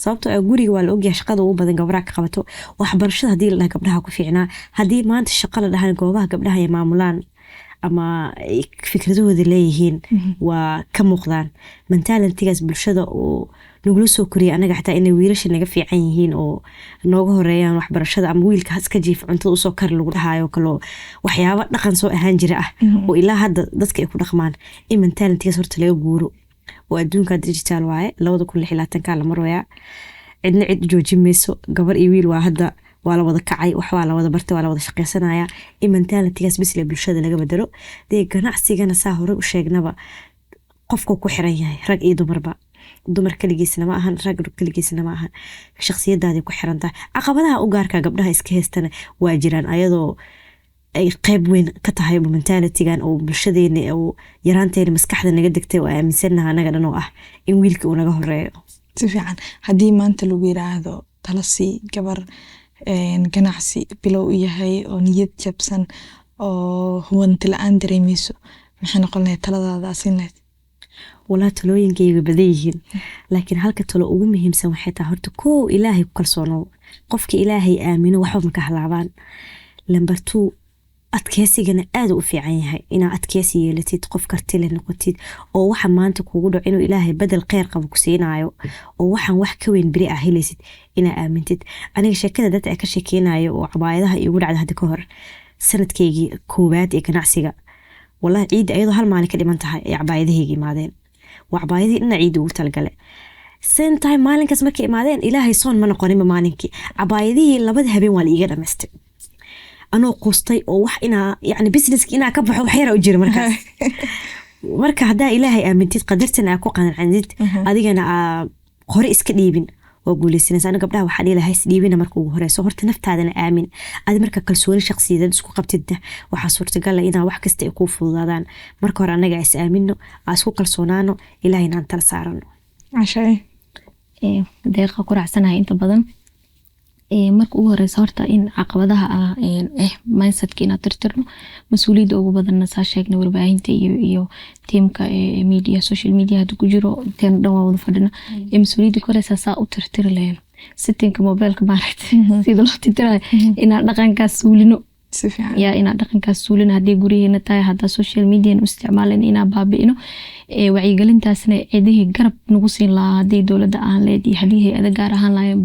sababtoo ah guriga waa la ogyahay shaqada ugu badan gabdhaha ka qabato waxbarashada hadii la gabdhaha ku fiicnaa hadii maanta shaqo la dhahan goobaha gabdhaha ay maamulaan ama fikradahooda leeyihiin waa ka muuqdaan mentaalitigaas bulshada oo nagula soo koriyay anaga xataa inay wiilasha naga fiican yihiin oo nooga horeeyaan waxbarashada ama wiilka iska jiif cuntada usoo kar lagu dhahayo kaloo waxyaabo dhaqan soo ahaan jira ah oo ilaa hadda dadka ay ku dhaqmaan in mentaalitigaas horta laga guuro oo adduunka digital waaye 2016 la marooyaa cidna cid joojin mayso gabar iyo wiil waa hadda waa la wada kacay wax waa la wada bartay waa la wada shaqaysanaya in mentaalitigaas bisla bulshada laga bedelo dee ganacsigana saa hore u sheegnaba qofku ku xiran yahay rag iyo dumarba dumar kaligiisna ma ahan rag kaligiisna ma ahan shakhsiyadaada ku xiran tahay caqabadaha u gaarka gabdhaha iska heystana waa jiraan ayadoo ay qayb weyn ka tahay mentaalitigan oo bulshadeena oo yaraanteena maskaxda naga degtay oo aaminsanaha anaga dhan oo ah in wiilka uu naga horeeyo si fiican haddii maanta lagu yiraahdo talasi gabar ganacsi bilow yahay oo niyad jabsan oo hubanti la-aan dareemayso maxay noqon lahayd taladaada asin lahayd walaa talooyinkayga badan yihiin laakiin halka talo ugu muhiimsan waxay tahay horta koo ilaahay ku kalsoonow qofka ilaahay aamino waxba ma ka halaabaan lambar 2 adkeysigana aad u fiican yahay inaa adkeysi yeelatid qof karti leh noqotid oo waxa maanta kuugu dhaco inuu ilaahay badal kheyr qabo ku siinayo oo waxaan wax ka weyn beri ah helaysid inaa aamintid aniga sheekada dadka ay ka sheekeynayo oo cabaayadaha igu dhacda hadda ka hor sanadkeygii koowaad ee ganacsiga wallahi ciid ayadoo hal maalin ka dhiman tahay ee cabaayadahayga imaadeen waa cabaayadii dhinac ciid ugu talagale same time maalinkaas markay imaadeen ilaahay soon ma noqoninba maalinkii cabaayadihii 2 habeen waa la iiga dhamaystay anoo qustay oo wax inaa yani businesski inaa ka baxo wax yara u jira markaas marka haddaa ilaahay aamintid qadartan aa ku qanacandid adigana aa hore iska dhiibin waa guuleysanaysa aniga gabdhaha waxaa dhihi lahaa isdhiibina marka ugu horeyso horta naftaadana aamin adi marka kalsooni shakhsiyadeed isku qabtidna waxaa suurtagal ah inaa wax kasta ay kuu fududaadaan marka hore anaga is aamino aa isku kalsoonaano ilaahayna aan tala saarano cashay deeqa ku raacsanahay inta badan marka ugu horeysa horta in caqabadaha mindsetka inaad tirtirno mas-uuliyadda ugu badanna saa sheegna warbaahinta iyo tiimka media social media hadda ku jiro inteen dhan waa wada fadhina mas-uuliyadda ku horeysa saa u tirtiri lahayn sittinka mobilka maaragtay sida loo tirtirayo inaan dhaqankaas suulino si fiican yaa inaan dhaqankaas suulino haddii guryaheena tahay haddaa social media u isticmaalin inaan baabi'ino wacyigelintaasna cidihii garab nagu siin lahaa haddii dowladda aan leed iyo haddii hay-ada gaar ahaan lahayn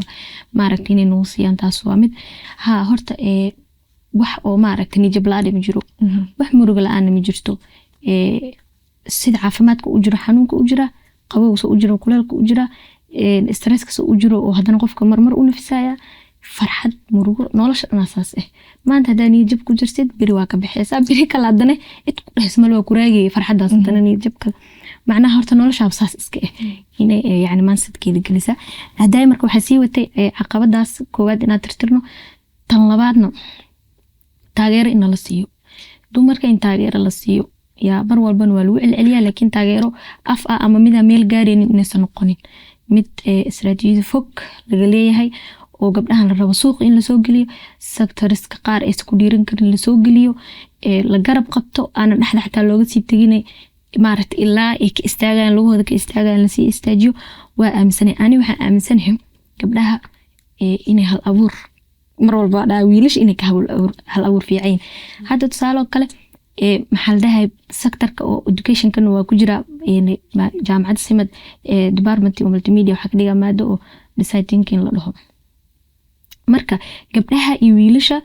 maaragta inay nagu siiyaan taas waa mid horta wax oo maaragta nijab la-aan ma jiro wax muruga la-aan ma jirto sida caafimaadka u jiro xanuunka u jira qabowsa u jiro kuleelka u jira stresskasa u jiro oo haddana qofka marmar u nafisaya farxad murugo nolosha dhanaasaas maanta haddaa niyadjab ku jirtid beri waa ka baxeysaa beri kale haddana cid ku dhehis mal waa ku raagaya farxaddaas haddana niyadjab kale macnaha horta noloshaaba saas iska inay yani maansadkeeda gelisaa haddaay marka waxaa sii watay caqabadaas koowaad inaad tirtirno tan labaadna taageero in la siiyo dumarka in taageero la siiyo yaa mar walbana waa lagu celceliyaa laakiin taageero af ah ama midaa meel gaaraynin inaysan noqonin mid istaraatiijiyada fog laga leeyahay oo gabdhahan la rabo suuq in lasoo geliyo sectoriska qaar aysan ku dhiiran karin lasoo geliyo la garab qabto aana dhexda xataa looga sii teginay maaragta ilaa ay ka istaagaan lagahooda ka istaagaan lasii istaajiyo waa aaminsanay ani waxaan aaminsanahay gabdhaha inay hal abuur mar walba dhaa wiilasha inay ka hal abuur fiicayin hadda tusaale oo kale maxaa la dhahay sectorka oo educationkana waa ku jira jaamacadda simad department oo multimedia waxaa ka dhigaa maado oo design thinking la dhaho marka gabdhaha iyo wiilasha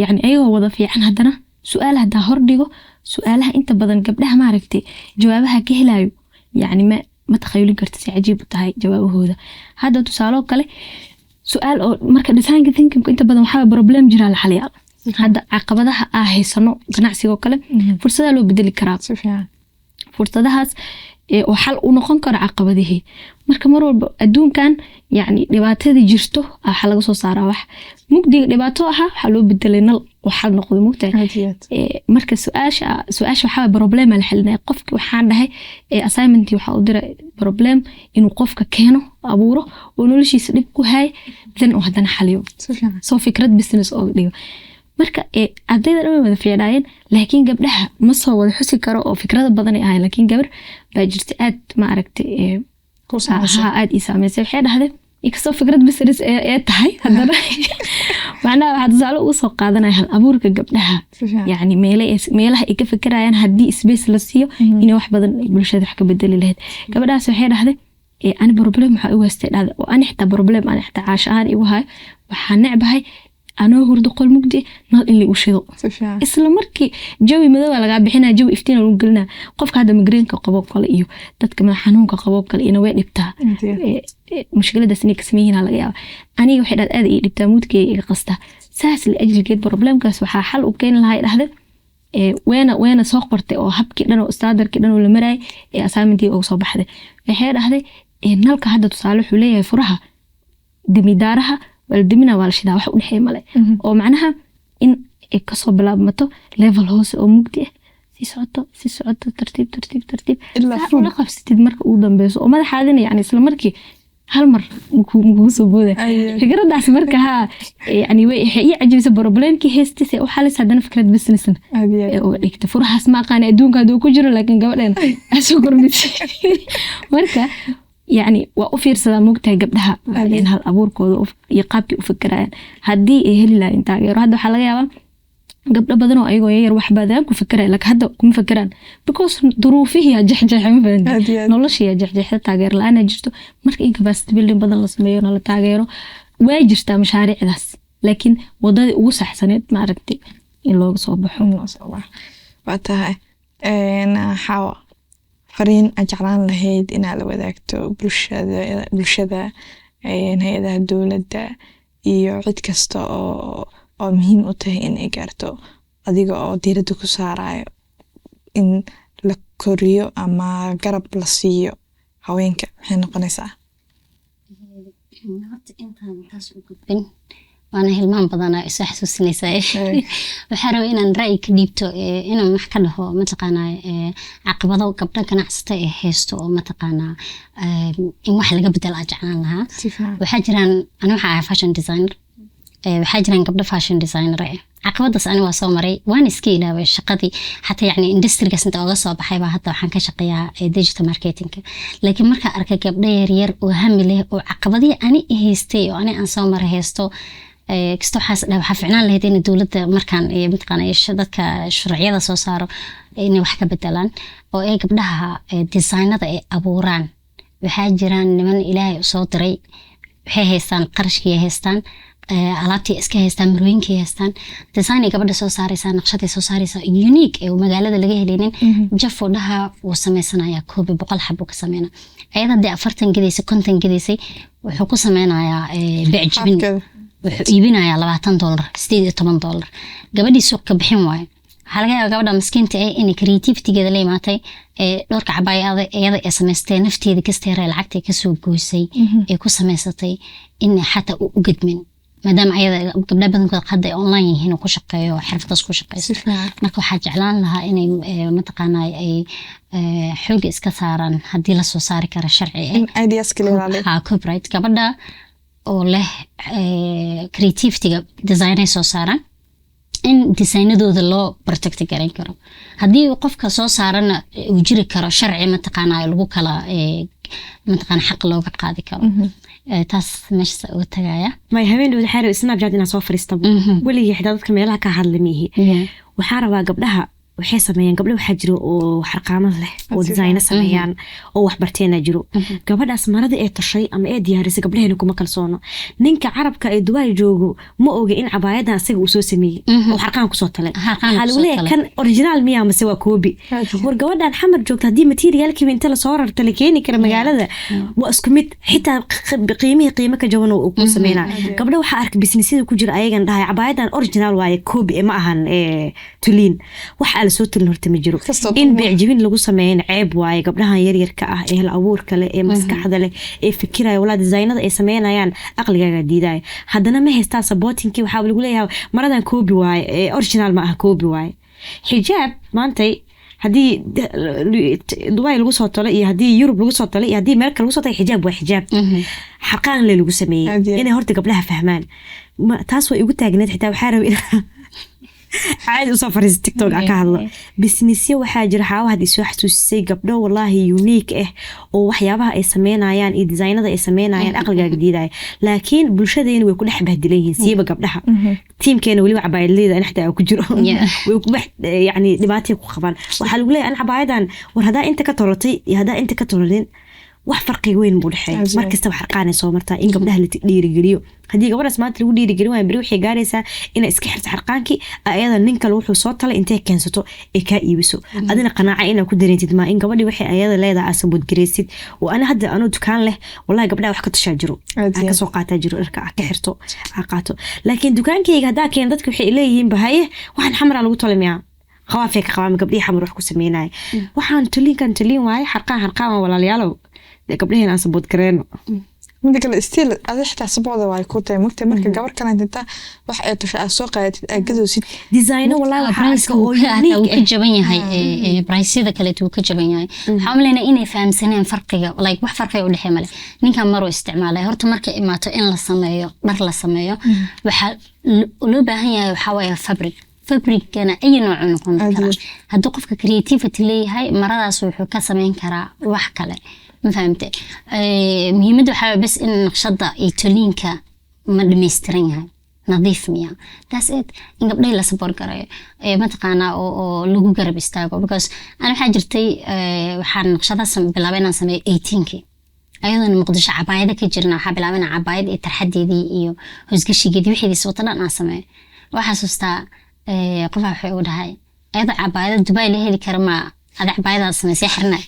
yani ayagoo wada fiican haddana su-aal haddaa hordhigo su-aalaha inta badan gabdhaha maaragtay jawaabaha ka helayo yani ma takhayulin karta si cajiib u tahay jawaabahooda hadda tusaalo kale su-aal oo marka design thinkingku inta badan waxaa problem jiraa la xaliyaa hadda caqabadaha haysano ganacsigoo kale fursadaa loo bedeli karaa fursadahaas oo xal u noqon karo caqabadihii marka mar walba adduunkan yani dhibaatada jirto waxaa laga soo saaraa wax mugdiga dhibaato ahaa waxaa loo bedelay nal oo xal noqdo mugtahay marka su-aasha waxaa problema la xalinaya qofki waxaan dhahay assignment waxaa u dira problem inuu qofka keeno abuuro oo noloshiisa dhib ku hay dan oo haddana xaliyo soo fikrad business oo dhigo marka ardayda dhan way wada fiicnaayeen laakiin gabdhaha ma soo wada xusi karo oo fikrada badan ay ahayn laakiin gabar baa jirta aad ma aragtay aad ii saameysay waxay dhahday inkastoo fikrad business ee tahay haddana macnaha waxaa tusaale ugu soo qaadanaya hal abuurka gabdhaha yacni meelaha ay ka fikirayaan haddii space la siiyo inay wax badan bulshada wax ka bedeli lahayd. gabadhaas waxay dhahday ani problem waxaa igu haystay dhahda oo ani xitaa problem ani xitaa caasho ahaan igu hayo waxaa necbahay anoo hurdo qol mugdi nal in la u shido isla markii jawi madow laga bixinaa jawi iftiin lagu gelinaa qofka hadda migraine-ka qabo kale iyo dadka madax xanuunka qabo kale ina way dhibtaa mushkiladaas inay ka sameeyeen laga yaabo aniga waxay dhad aad ii dhibtaa mudkeyga iga qasta saas la ajligeed problemkaas waxaa xal u keeni lahaa dhahday weena soo qortay oo habkii dhan oo standardkii dhan oo la maray assignmentkii ugu soo baxday waxay dhahday nalka hadda tusaale wuxuu leeyahay furaha dimidaaraha waldimina waa la shidaa wax u dhexeey male oo macnaha in ay kasoo bilaabmato level hoose oo mugdi ah sii socoto tartiib ilaa la qabsatid marka ugu dambeyso oo madaxaadina yani isla markii hal mar muku soo booda fikradaas marka yani way ii cajibisay problemkii heystay u xalis hadana fikrad business oo dhigta furahaas ma aqaan adduunka haduu ku jiro laakiin gabadhan asoo kordhisay marka يعني وأفيرسدا موقتها قبلها يعني هالأبوركود يقابك وفكران هدي هلي لا إنت غير هذا حلا يابا قبل بدنو أيوة ير واحد بدن كفكران لك هذا كم فكران because ظروفه هي جح مثلا نولش هي جح تاجر لا أنا جرتو مرك إنك بس تبلي بدل الصميون ولا تاجره واجرتا مشاريع بس لكن وضع وسح سنة ما عرفتي اللي صوبحهم صباح وقتها أنا حاول fariin aan jeclaan lahayd inaad la wadaagto bulshada hay-adaha dowladda iyo cid kasta oo muhiim u tahay inay gaarto adiga oo diiradda ku saarayo in la koriyo ama garab la siiyo haweenka maxay noqonaysaa waana hilmaan badanaa isu xasuusinaysaa waxaa rabaa inaan ra'yi ka dhiibto inaan wax ka dhaho mataqaanaa caqabado gabdha ganacsata ee haysto oo mataqaanaa in wax laga bedelo aan jeclaan lahaa waxaa jiraan ani waxaa ahay fashion designer waxaa jiraan gabdho fashion designer caqabadaas ani waa soo maray waan iska ilaaway shaqadii xataa yacni industrigaas inta oga soo baxay baa hadda waxaan ka shaqeeyaa digital marketingka laakiin markaa arkay gabdho yaryar oo hami leh oo caqabadihii ani haystay oo ani aan soo maray haysto kisto waxaa ficnaan lahayd in dowladda markaan mataqaanaa dadka sharciyada soo saaro inay wax ka bedelaan oo ay gabdhaha designada ay abuuraan waxaa jiraan niman ilaahay soo diray waxay haystaan qarashkii haystaan alaabtii iska haystaan marooyinkii haystaan design ay gabadha soo saaraysaa naqshaday soo saaraysaa unique ee magaalada laga helinin jafo dhaha uu sameysanayaa 100 xabo ka sameeyna ayada dee 40 gidaysay 50 gidaysay wuxuu ku sameynayaa beec jibin wuxuu iibinayaa $20 $18 gabadhii suuq ka bixin waayo waxaa laga yaabaa gabadha maskiinta in creativity-geeda la imaatay dhowrka cabaayada iyada ee samaystay nafteeda kasteeray lacagta kasoo goysay ee ku samaysatay in xataa u gudmin maadaama ayada gabdha badankood hadda online yihiin oo ku shaqeeyo xirfadaas ku shaqeyso marka waxaa jeclaan lahaa inay mataqaanaa ay xooga iska saaraan haddii la soo saari karo sharci ideas kale copyright gabadha oo leh creativity-ga design ay soo saaraan in designadooda loo protect garan karo haddii qofka soo saarana uu jiri karo sharci mataqaanaa lagu kala mataqaanaa xaq looga qaadi karo taas meesha uga tagaya may habeenooda xaar snapchat inaan soo fariistabo waliga xitaa dadka meelaha ka hadlamihi waxaa rabaa gabdhaha waxay sameeyaan gabdho waxaa jiro oo xarqaamad leh oo design sameeyaan oo wax barteena jiro gabadhaas marada ee tashay ama ee diyaarisay gabdhaheena kuma kalsoono ninka carabka ee Dubai joogo ma oga in cabaayada asaga uu soo sameeyay oo xarqaan ku soo talay waxa lagu leeyahay kan original miya ama waa copy war gabadhan xamar joogta hadii materialkii inta la soo rarta la keeni kara magaalada waa isku mid xitaa qiimo ka jaban oo ku sameeyna gabdho waxa ark businessyada ku jira ayagan dhahay cabaayadan original waaye copy ma ahan tuliin waxa la soo tilin horta ma jiro in beecjibin lagu sameeyay ceeb waaye gabdhahan yaryarka ah ee hal abuurka leh ee maskaxda leh ee fikiraya wala designada ay sameeyaan aqligaaga diiday haddana ma haystaa supportingki waxa lagu leeyahay maradan copy waaye original ma aha copy waaye xijaab maantay hadii Dubai lagu soo talo iyo hadii Europe lagu soo talo iyo hadii America lagu soo talo xijaab waa xijaab xaqaan lagu sameeyay inay horta gabdhaha fahmaan taas way ugu taagneed xitaa waxa rabay عادي usoo fariis tiktok ka hadlo businessyo waxaa jira xaawaad isoo xasuusisay gabdho wallahi unique ah oo waxyaabaha ay sameynayaan iyo designada ay sameynayaan aqligaaga diiday laakiin bulshadeena way ku dhex bahdilayeen siiba gabdhaha teamkeena wali cabaayadleeda anaxda ku jiro way ku yani dhibaato ku qabaan waxa lagu leeyahay cabaayadan war hadaa inta ka tolotay iyo hadaa inta ka tolodin wax farqi weyn buu dhaxay markasta wax arqaan soo martaa in gabdhaha la dhiirigeliyo hadii gabadhaas maanta lagu dhiirigeliyo waa bari wixii gaaraysa inay iska xirto xarqaankii ayada ninka wuxuu soo talay intee keensato ee ka iibiso adina qanaaca ina ku dareentid ma in gabadhii wixii ayada leedahay asabud gareysid oo ana hadda anu dukaan leh wallahi gabdhaha wax ka tashaa jiro ka soo qaataa jiro dharka ka xirto qaato laakiin dukaankayga hadaa keen dadku waxay leeyihiin bahaye waxaan xamra lagu tolamiyaa qawaafka qawaam gabdhii xamar wax ku sameeyay waxaan tuliin waay xarqaan walaalayaalow gabdhaheena aan sabood gareeno mid kale still adixta sabooda way ku tahay marka gabar kale inta wax ay tusha soo qaadatid agadoosid designer wallahi waxa oo ka jaban yahay price-da kale uu ka jaban yahay xamleena inay fahamsaneen farqiga like wax farqi u dhaxay male ninka maro isticmaalay horta marka imaato in la sameeyo dhar la sameeyo waxa loo baahan yahay waxa way fabricana ay nooc noqon kara haddii qofka creativity leeyahay maradaas wuxuu ka sameyn karaa wax kale ما فهمت مهمته حابة بس إن نقشدة إيطالينكا ما دميسترينها نظيف مياه that's it إن قبل لا سبور كراي ما تقانا أو لوجو قرب يستاقو because أنا حاجرتي وحان نقشدة بلابينا نسميه 18 أيضا مقدش عبايدة كجرنا وحاب بلابينا عبايد التحدي دي إيو هزقشي قدي وحيدي سوطنا ناسميه وحاسوستا قفا حيود هاي أيضا عبايدة دبي اللي هذي كرما هذا عبايدة سمي سحرنا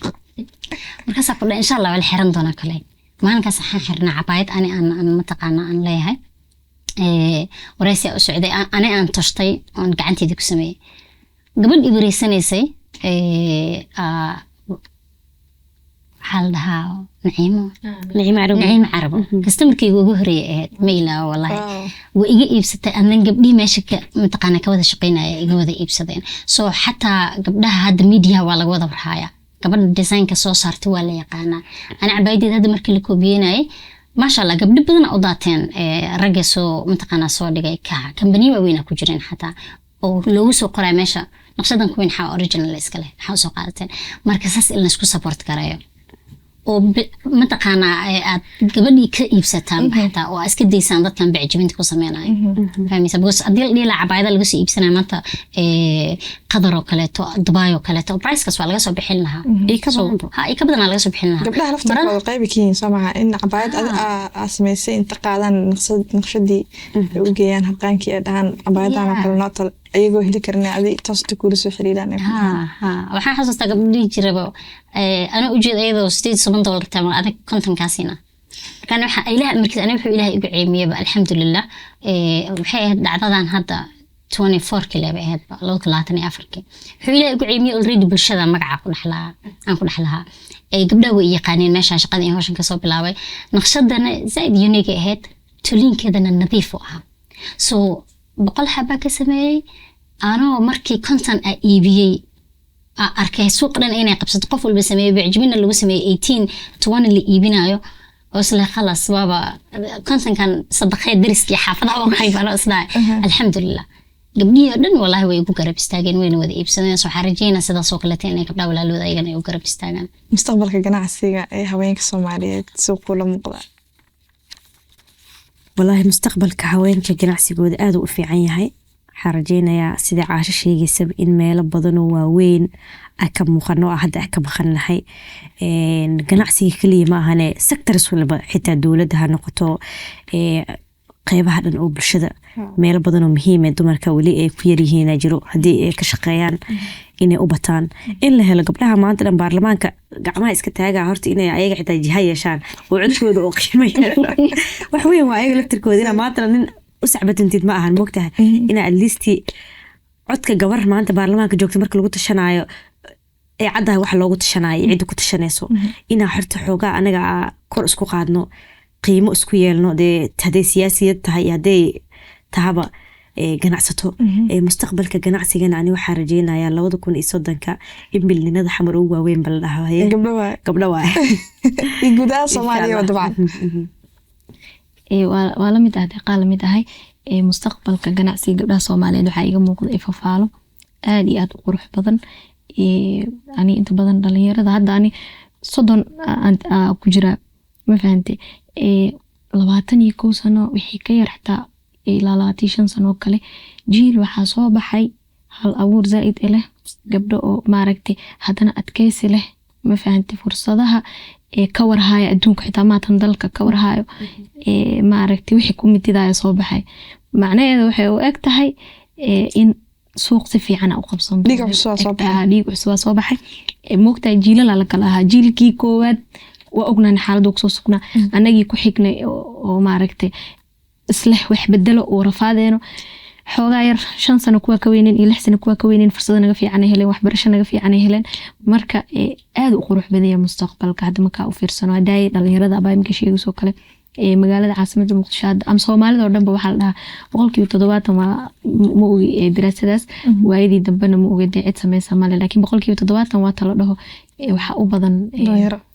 markaas ku insha Allah wal xiran doona kale maalinkaas waxaan xirnaa cabaayad aan mataqaana aan leeyahay waraysi u socday aan tashtay on gacanteeda ku sameeyay gabadh ibreysaneysay haldaha naciimo carabo customerkii ugu horeeyay meela wallahi wa iga iibsatay annan gabdhii meesha ka mataqaana ka wada shaqeynaya iga wada iibsadeen soo xataa gabdhaha hadda media waa laga wada warhaaya gabadha design-ka soo saartay waa la yaqaanaa ana cabaayadda hadda markii la koobiyeenay ma sha Allah gabdho badan oo daateen ragga soo mataqaana soo dhigay ka company weyn ku jireen xataa oo loogu soo qoray meesha naqshadan ku waxa original iska leh waxa soo qaadateen marka saas in la isku support garayo oo mataqaana aad gabadhii ka iibsataan xataa oo iska deysaan dadkan bacjibinta ku sameeyay fahmaysa because adii la cabaayada lagu soo iibsanay maanta qadar oo kale to Dubai oo kale to price-kaas waa laga soo bixin lahaa ka badan laga soo bixin lahaa gabdhaha laftirkooda qayb kiin samaha in cabaayad asmeysay inta qaadan naqshadii u geeyaan halqaankii ee dhahan cabaayadaha kale nootal ayagoo heli karnaa adii toosta ku soo xiriiraan waxaan xasuustaa gabdhii jiraba ana u jeeday ayadoo $7 tama adag kontonkaasina kan waxa ilaah markii ana wuxuu ilaahay igu ceemiyay alxamdulillah waxay dhacdadan hadda 24 kale bay ahayd 24 wuxuu ilaahay igu ceemiyay already bulshada magaca ku dhaxlaa aan ku dhaxlaha gabdhaha way yaqaaneen meesha shaqada in hawshan ka soo bilaabay naqshadana zaid unique ahayd tulinkeedana nadiif ah so boqol xaba ka sameeyay anoo markii content iibiyay arkay suuq dhan inay qabsato qof walba sameeyay bacjibina lagu sameeyay 18 20 la iibinayo oo isla khalas baba content kan sadaqay dariskii xaafada oo qaybano isla alxamdulillah gabdhiyo dhan wallahi way ugu garab istaageen wayna wada iibsadeen soo xariijina sida soo kale inay gabdhaha walaalooda ayagana ugu garab istaagaan mustaqbalka ganacsiga ee haweenka Soomaaliyeed suuq la muuqda والله مستقبل كهوينك جناحسي جود أدو في عينها حرجينا يا سيدي عاش شيء يسب إن ما لبضنوا وين أكم مخنوع أحد أكم خلنا حي جناحسي كلي ما هنا سكتر سولبا حتى دولتها نقطة قيبها هذا نقول بالشدة ما لبضنوا مهمة دمر كولي كيري هنا جرو هدي كشقيان إني أوبتان إلا هلا قبلها ما أنت البرلمان كعما إسكتها عرفت إني عيق حتى جهية شان وعدشود وقيمة وحوي وعيق لفتركوا دينا ما أنت أسعبت أنت معها الموقتها إنا الليستي عدك جبر ما أنت برلمان كجوكت مرك لقط الشناية عدها واحد لقط الشناية عندك الشناسو إنا حرت حوجا أنا جا كورس قادنو قيمة سكويلنو دي تهدي سياسية تهي هدي تهبا ganacsato mustaqbalka ganacsigan ani waxa rajeenayaa 2030 in bilnimada xamar ugu waaweyn bal dhahay gabdho waa gudaha Soomaaliya dabcan waa la mid ah qaal mid ahay mustaqbalka ganacsiga gabdhaha Soomaaliyeed waxaa iga muuqda ifafaalo aad iyo aad u qurux badan. ani inta badan dhalinyarada hadda ani 30 ku jira ma fahantay 21 sano wixii ka yar xataa ilaa 25 sano kale jiil waxaa soo baxay hal abuur zaid leh gabdho oo maaragtay hadana adkaysi leh ma fahantay fursadaha ka warhaya adduunka xitaa maatan dalka ka warhayo maaragtay wixii ku mitidaya soo baxay macnaheedu waxay u eg tahay in suuq si fiican u qabsan dhiig cusub soo baxay moogtaa jiilal la kala ahaa jiilkii koowaad waa ognaan xaaladdu ku soo sugnaa anagii ku xignay oo maaragtay isleh wax bedelo oo rafaadeeno xoogaa yar 5 sano kuwa ka weyneen iyo 6 sano kuwa ka weyneen fursado naga fiican ay heleen waxbarasho naga fiican ay heleen marka aad u qurux badan yahay mustaqbalka hadda marka u fiirsano haday dhalinyarada abaayimka sheegayso kale magaalada caasimadda Muqdisho am Soomaalida oo dhanba waxa la dhahaa 70% ma ogi daraasadaas waayadii dambana ma ogi cid sameeysa male laakiin 70% waa talo dhaho waxa u badan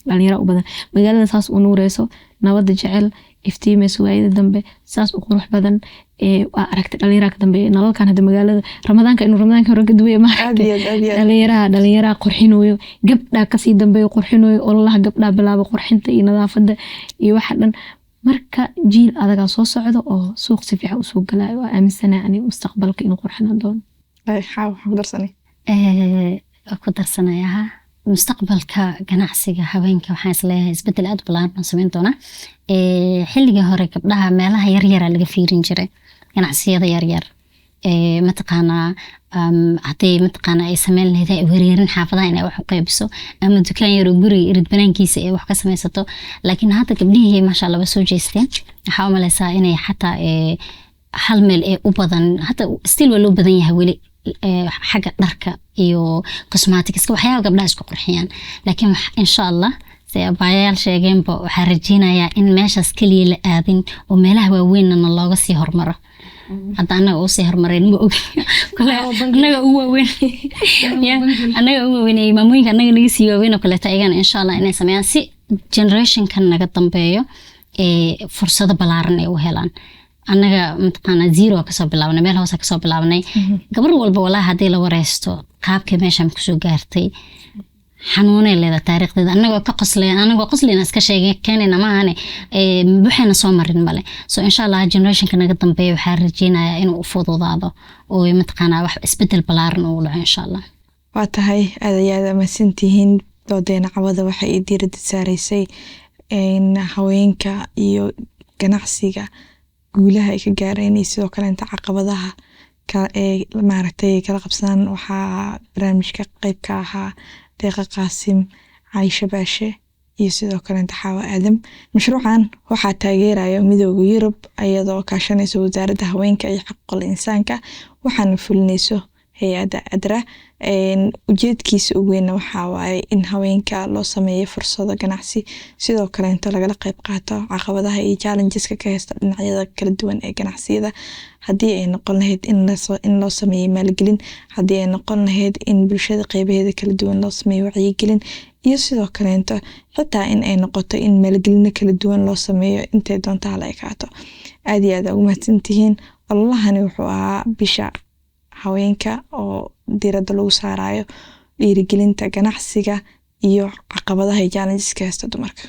dhalinyaro u badan magaalada saas u nuureyso nabad jecel iftiimayso waayada dambe saas u qurux badan waa aragtay dhalinyarada dambe nalalkan hadda magaalada ramadaanka inuu ramadaanka hore ka duway ma dhalinyarada qurxinooyo gabdha ka sii dambeeyo qurxinooyo olaha gabdha bilaabo qurxinta iyo nadaafada iyo waxa dhan marka jiil adaga soo socdo oo suuq si fiican u soo galaayo waa aaminsana ani mustaqbalka inuu qurxinaan doono ku darsanayaa mustaqbalka ganacsiga haweenka waxaan isleeyahay isbedel aad ballaaran sameyn doona xilliga hore gabdhaha meelaha yar yar laga fiirin jiray ganacsiyada yar yar mataqaanaa haday mataqaanaa ay sameyn lahayd weereerin xaafadaha inay wax u qaybiso ama dukaan yar oo guriga irid banaankiisa ay wax ka sameysato laakiin hadda gabdhihii masha Allah soo jeesteen waxa u maleysaa inay xataa hal meel u badan hata still waa loo badan yahay weli xagga dharka iyo cosmetics waxyaabo gabdhaha isku qurxiyaan laakiin insha Allah abayaal sheegeenba waxaa rajeynayaa in meeshaas kaliya la aadin oo meelaha waaweynna looga sii hormaro hadda anaga oo sii hormareen ma ogi kale anaga ugu waaweyn maamooyinka anaga naga sii waaweyn oo kale taagana insha Allah inay sameeyaan si generation kan naga dambeeyo fursado ballaaran ay u helaan anaga mataqaana zero ka soo bilaabnay meel hoose ka soo bilaabnay gabar walba walaa hadii la wareysto qaabka meeshan ku soo gaartay xanuunay leedahay taariikhdeeda anagoo ka qosleen iska sheegay keenayna ma ahane waxayna soo marin male so insha Allah generation ka naga dambeeyo waxaa rajeynayaa inuu u fududaado oo mataqaana wax isbedel ballaaran uu dhaco insha Allah waa tahay aad ma sintihiin doodeena cawada waxay diiradda saareysay haweenka iyo ganacsiga guulaha ay ka gaareen sidoo kale inta caqabadaha maaragtay kala qabsan waxaa barnaamijka qayb ka ahaa deeqa qaasim Caaisha Baashe iyo sidoo kale inta Xawa Aadam mashruucan waxaa taageeraya midowga Yurub iyadoo kaashanaysa wasaaradda haweenka iyo xuquuqul insaanka waxaana fulinayso hay'adda ADRA ujeedkiisa ugu weyn waxa waaye in haweenka loo sameeyo fursado ganacsi sidoo kale inta laga qayb qaato caqabadaha iyo challengeska ka haysta dhinacyada kala duwan ee ganacsiyada hadii ay noqon lahayd in loo sameeyo maalgelin hadii ay noqon lahayd in bulshada qaybaheeda kala duwan loo sameeyo wacyigelin iyo sidoo kale inta xitaa in ay noqoto in maalgelin kala duwan loo sameeyo intay doonto la ekaato aad iyo aad ugu mahadsantihiin Allahani wuxuu ahaa bisha haweenka oo diiradda lagu saarayo dhiirigelinta ganacsiga iyo caqabadaha challengeska haysta dumarka